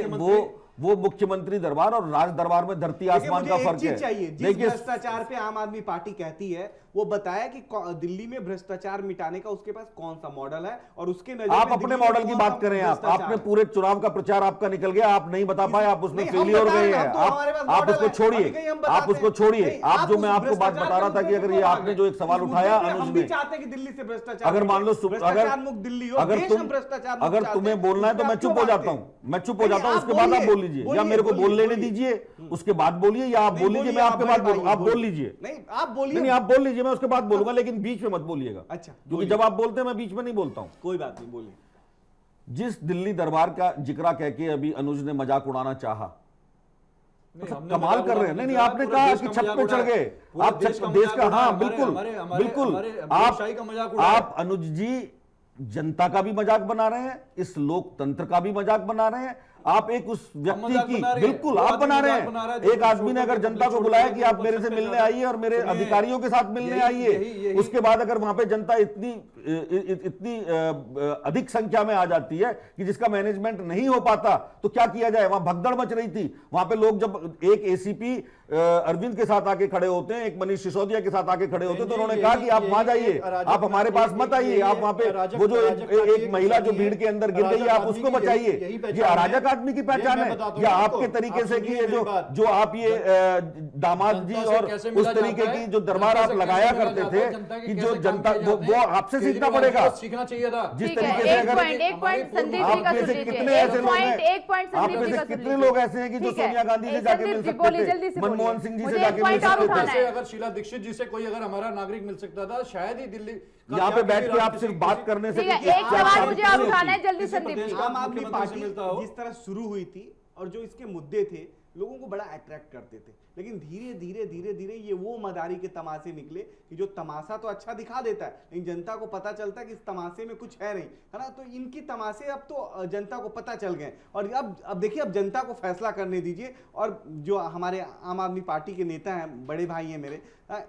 ये वो मुख्यमंत्री दरबार और राज दरबार में धरती आसमान का फर्क है। चाहिए जिस देखिए, भ्रष्टाचार पे आम आदमी पार्टी कहती है वो बताया कि दिल्ली में भ्रष्टाचार मिटाने का उसके पास कौन सा मॉडल है, और उसके नजर आप में अपने दिल्ली में मॉडल की कौन बात सा करें। आप भ्रष्टाचार आपने है। पूरे चुनाव का प्रचार आपका निकल गया, आप नहीं बता पाए, आप उसमें नहीं, हम फेलियर हो बता गए रहे हैं, हैं। हम तो हमारे पास आप मॉडल उसको है, अभी छोड़िए, कहीं हम आप बताते उसको हैं। छोड़िए। नहीं, आप जो उस मैं आपको बात बता रहा था कि अगर ये आपने जो एक सवाल उठाया अनुज हम भी ने, चाहते हैं कि दिल्ली से भ्रष्टाचार अगर मान लो भ्रष्टाचार मुक्त दिल्ली हो, अगर देश हम भ्रष्टाचार मुक्त अगर चाहते तुम्हें हैं, बोलना है तो उसमें मैं आप चुप क्यों हो जाता भागते हूँ, मैं चुप हो नहीं, जाता हूँ, आप उसके बाद आप बोलिए, बोल लीजिए, या बोलिए, मेरे को बोलिए, बोल लेने बोलिए। दीजिए, उसके बाद बोलिए, या आप नहीं, बोल लीजिए, मैं आपके बाद बोलूंगा, आप बोल लीजिए। नहीं आप बोलिए। नहीं, आप बोल लीजिए, मैं उसके बाद बोलूंगा, लेकिन बीच में मत बोलिएगा। अच्छा, क्योंकि जब आप बोलते हैं मैं बीच में नहीं बोलता हूं। कोई बात नहीं, बोलिए। जिस दिल्ली दरबार का जिक्र कह के अभी अनुज ने मजाक उड़ाना चाहा, कमाल कर रहे हैं। नहीं, आपने कहा कि छत पे चढ़ गए, आप देश का, हाँ बिल्कुल बिल्कुल, आप अनुज जी जनता का भी मजाक बना रहे हैं, इस लोकतंत्र का भी मजाक बना रहे हैं। आप एक उस व्यक्ति की, बिल्कुल आप बना रहे हैं। एक आदमी ने अगर जनता को बुलाया कि आप मेरे से मिलने आइए और मेरे अधिकारियों के साथ मिलने आइए, उसके बाद अगर वहां पे जनता इतनी अधिक संख्या में आ जाती है कि जिसका मैनेजमेंट नहीं हो पाता, तो क्या किया जाए? वहां भगदड़ मच रही थी। वहां पे लोग जब एक एसीपी अरविंद के साथ आके खड़े होते हैं, एक मनीष सिसोदिया के साथ आके खड़े होते हैं, तो उन्होंने कहा कि आप वहां जाइए, आप हमारे पास मत आइए, आप वहां पे वो जो एक महिला जो भीड़ के अंदर गिर गई, आप उसको बचाइए। ये अराजक आदमी की पहचान है, या आपके तरीके से कि ये जो आप ये दामाद जी और उस तरीके की जो दरबार आप लगाया करते थे कि जो जनता, वो आपसे सीखना पड़ेगा। सीखना चाहिए था। जिस ठीक है, तरीके से एक पॉइंट संदीप जी आप का में सुन से लीजिए, कितने ऐसे लोग हैं, एक पॉइंट आप संदीप में जी से का सुन कितने लीजिए। लोग ऐसे हैं कि जो ठीक है, सोनिया गांधी से जाके मिल संदीप जी, सकते बोलिए, थे, जल्दी से बोलिए। मनमोहन सिंह जी से मुझे जाके एक मिल पॉइंट और सकते उठाना थे। है। अगर शीला दीक्षित जी से कोई अगर हमारा नागरिक मिल सकता था, शायद ही दिल्ली का यहाँ पे क्या बैठ किसी के आप राजनीतिक सिर्फ बात करने से ठीक है, क्या एक सवाल साबित मुझे नहीं और उठाना है होती। जल्दी किसी संदीप जी। प्रदेश आम आदमी मुख्यमंत्री से पार्टी मिलता हो। जिस तरह शुरू हुई थी और जो इसके मुद्दे थे, लोगों को बड़ा अट्रैक्ट करते थे। लेकिन धीरे धीरे धीरे धीरे ये वो मदारी के तमाशे निकले कि जो तमाशा तो अच्छा दिखा देता है, लेकिन जनता को पता चलता है कि इस तमाशे में कुछ है नहीं, है ना। तो इनकी तमाशे अब तो जनता को पता चल गए। और अब देखिए, अब जनता को फैसला करने दीजिए। और जो हमारे आम आदमी पार्टी के नेता हैं, बड़े भाई हैं मेरे,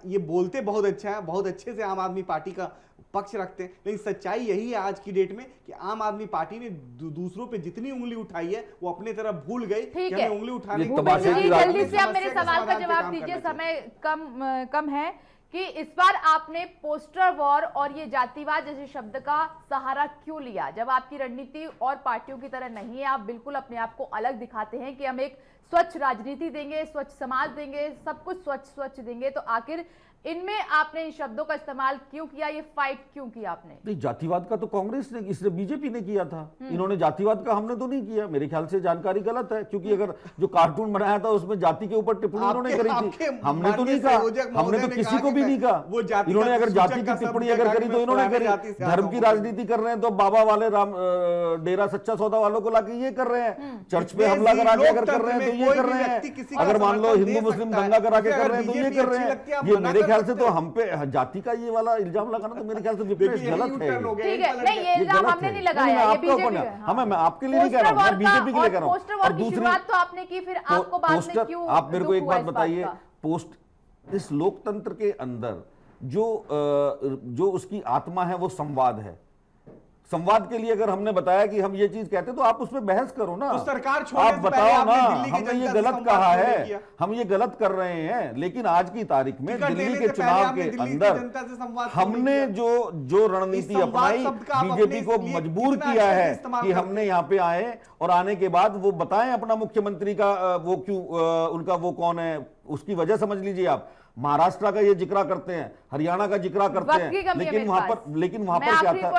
ये बोलते बहुत अच्छा है, बहुत अच्छे से आम आदमी पार्टी का पक्ष रखते हैं, लेकिन सच्चाई यही है आज की डेट में कि आम आदमी पार्टी ने दूसरों पे जितनी उंगली उठाई है वो अपने तरफ भूल गई कि हमें उंगली उठाने की। जल्दी से आप मेरे सवाल का जवाब दीजिए, समय कम है, कि इस बार आपने पोस्टर वॉर और ये जातिवाद जैसे शब्द का सहारा क्यों लिया, जब आपकी रणनीति और पार्टियों की तरह नहीं है, आप बिल्कुल अपने आप को अलग दिखाते हैं कि हम एक स्वच्छ राजनीति देंगे, स्वच्छ समाज देंगे, सब कुछ स्वच्छ देंगे, तो आखिर इनमें आपने इन शब्दों का इस्तेमाल क्यों किया, ये फाइट क्यों किया आपने? नहीं, जातिवाद का तो कांग्रेस ने, इसने बीजेपी ने किया था, इन्होंने जातिवाद का हमने तो नहीं किया। मेरे ख्याल से जानकारी गलत है, क्योंकि अगर जो कार्टून बनाया था उसमें जाति के ऊपर टिप्पणी उन्होंने करी थी, हमने तो नहीं कहा, हमने तो किसी को भी नहीं कहा। इन्होंने अगर जाति की टिप्पणी अगर करी तो इन्होंने करी। धर्म की राजनीति कर रहे हैं तो बाबा वाले राम डेरा सच्चा सौदा वालों को लाके ये कर रहे हैं, चर्च पे हमला करा के अगर कर रहे हैं तो ये कर रहे हैं, अगर मान लो हिंदू मुस्लिम दंगा करा के कर रहे हैं तो ये कर रहे हैं। ये मेरे ख्याल से तो हम पे जाति का ये वाला इल्जाम लगाना तो मेरे ख्याल से विपरीत गलत है। ठीक है, नहीं ये इल्जाम हमने नहीं लगाया, ये बीजेपी है। हाँ, मैं आपके लिए नहीं कह रहा हूँ, मैं बीजेपी के लिए कह रहा हूँ। और दूसरी बात तो आपने की, फिर आपको बाद में क्यों? आप मेरे को एक बात बताइए, इस लोकतंत्र के अंदर जो उसकी आत्मा है वो संवाद है। संवाद के लिए अगर हमने बताया कि हम ये चीज कहते तो आप उसमें बहस करो ना, तो सरकार छोड़ने आप से बताओ ना, हमने हमने ये गलत कहा है, हम ये गलत कर रहे हैं। लेकिन आज की तारीख में दिल्ली के चुनाव के अंदर हमने जो रणनीति अपनाई, बीजेपी को मजबूर किया है कि हमने यहाँ पे आए और आने के बाद वो बताएं अपना मुख्यमंत्री का वो क्यों, उनका वो कौन है, उसकी वजह समझ लीजिए आप। महाराष्ट्र का ये जिक्रा करते हैं, हरियाणा का जिक्रा करते हैं, लेकिन वहां पर क्या था,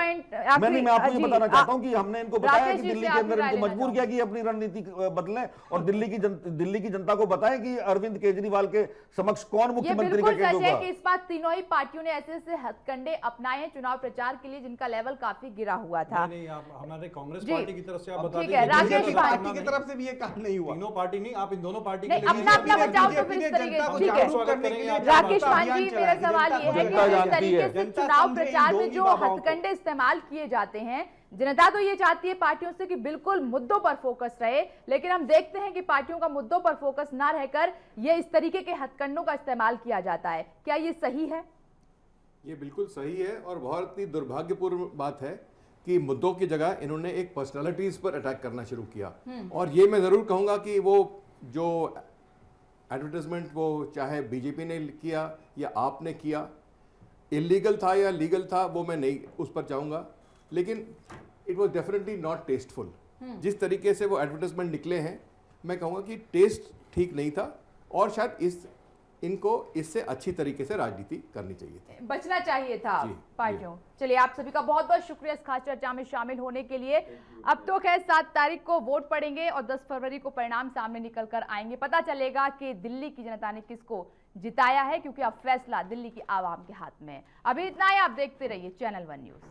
मैं आपको ये बताना चाहता हूं कि हमने इनको बताया कि दिल्ली के अंदर इनको मजबूर किया कि अपनी रणनीति बदलें और दिल्ली की जनता को बताएं कि अरविंद केजरीवाल के समक्ष कौन मुख्यमंत्री का केंद्र होगा। इस बार तीनों ही पार्टियों ने ऐसे हथकंडे अपनाए हैं चुनाव प्रचार के लिए जिनका लेवल काफी गिरा हुआ था। हमारे कांग्रेस पार्टी की तरफ से आप बता दीजिए, राकेश पार्टी की तरफ से भी ये काम नहीं हुआ। तीनों पार्टी नहीं, आप इन दोनों पार्टी अपना बचाओ तो फिर इस तरीके। राकेश मान जी, मेरा सवाल ये है कि जिस तरीके से चुनाव प्रचार में जो हथकंडे इस्तेमाल किए जाते हैं, जनता तो ये चाहती है पार्टियों से कि बिल्कुल मुद्दों पर फोकस रहे, लेकिन हम देखते हैं कि पार्टियों का मुद्दों पर फोकस ना रहकर ये इस तरीके के हथकंडों का इस्तेमाल किया जाता है। क्या ये सही है? ये बिल्कुल सही है और बहुत ही दुर्भाग्यपूर्ण बात है कि मुद्दों की जगह इन्होंने एक पर्सनालिटीज पर अटैक करना शुरू किया। और ये मैं जरूर कहूंगा कि वो जो एडवर्टाइजमेंट वो चाहे बीजेपी ने किया या आपने किया, इलीगल था या लीगल था वो मैं नहीं उस पर जाऊंगा, लेकिन it was definitely not tasteful. जिस तरीके से वो एडवर्टाइजमेंट निकले हैं, मैं कहूंगा कि टेस्ट ठीक नहीं था और शायद इनको इससे अच्छी तरीके से राजनीति करनी चाहिए थी, बचना चाहिए था पार्टियों। चलिए, आप सभी का बहुत बहुत शुक्रिया इस खास चर्चा में शामिल होने के लिए। अब तो खैर 7 तारीख को वोट पड़ेंगे और 10 फरवरी को परिणाम सामने निकल कर आएंगे। पता चलेगा कि दिल्ली की जनता ने किसको जिताया है, क्योंकि अब फैसला दिल्ली की आवाम के हाथ में है। अभी इतना ही, आप देखते रहिए चैनल 1 न्यूज।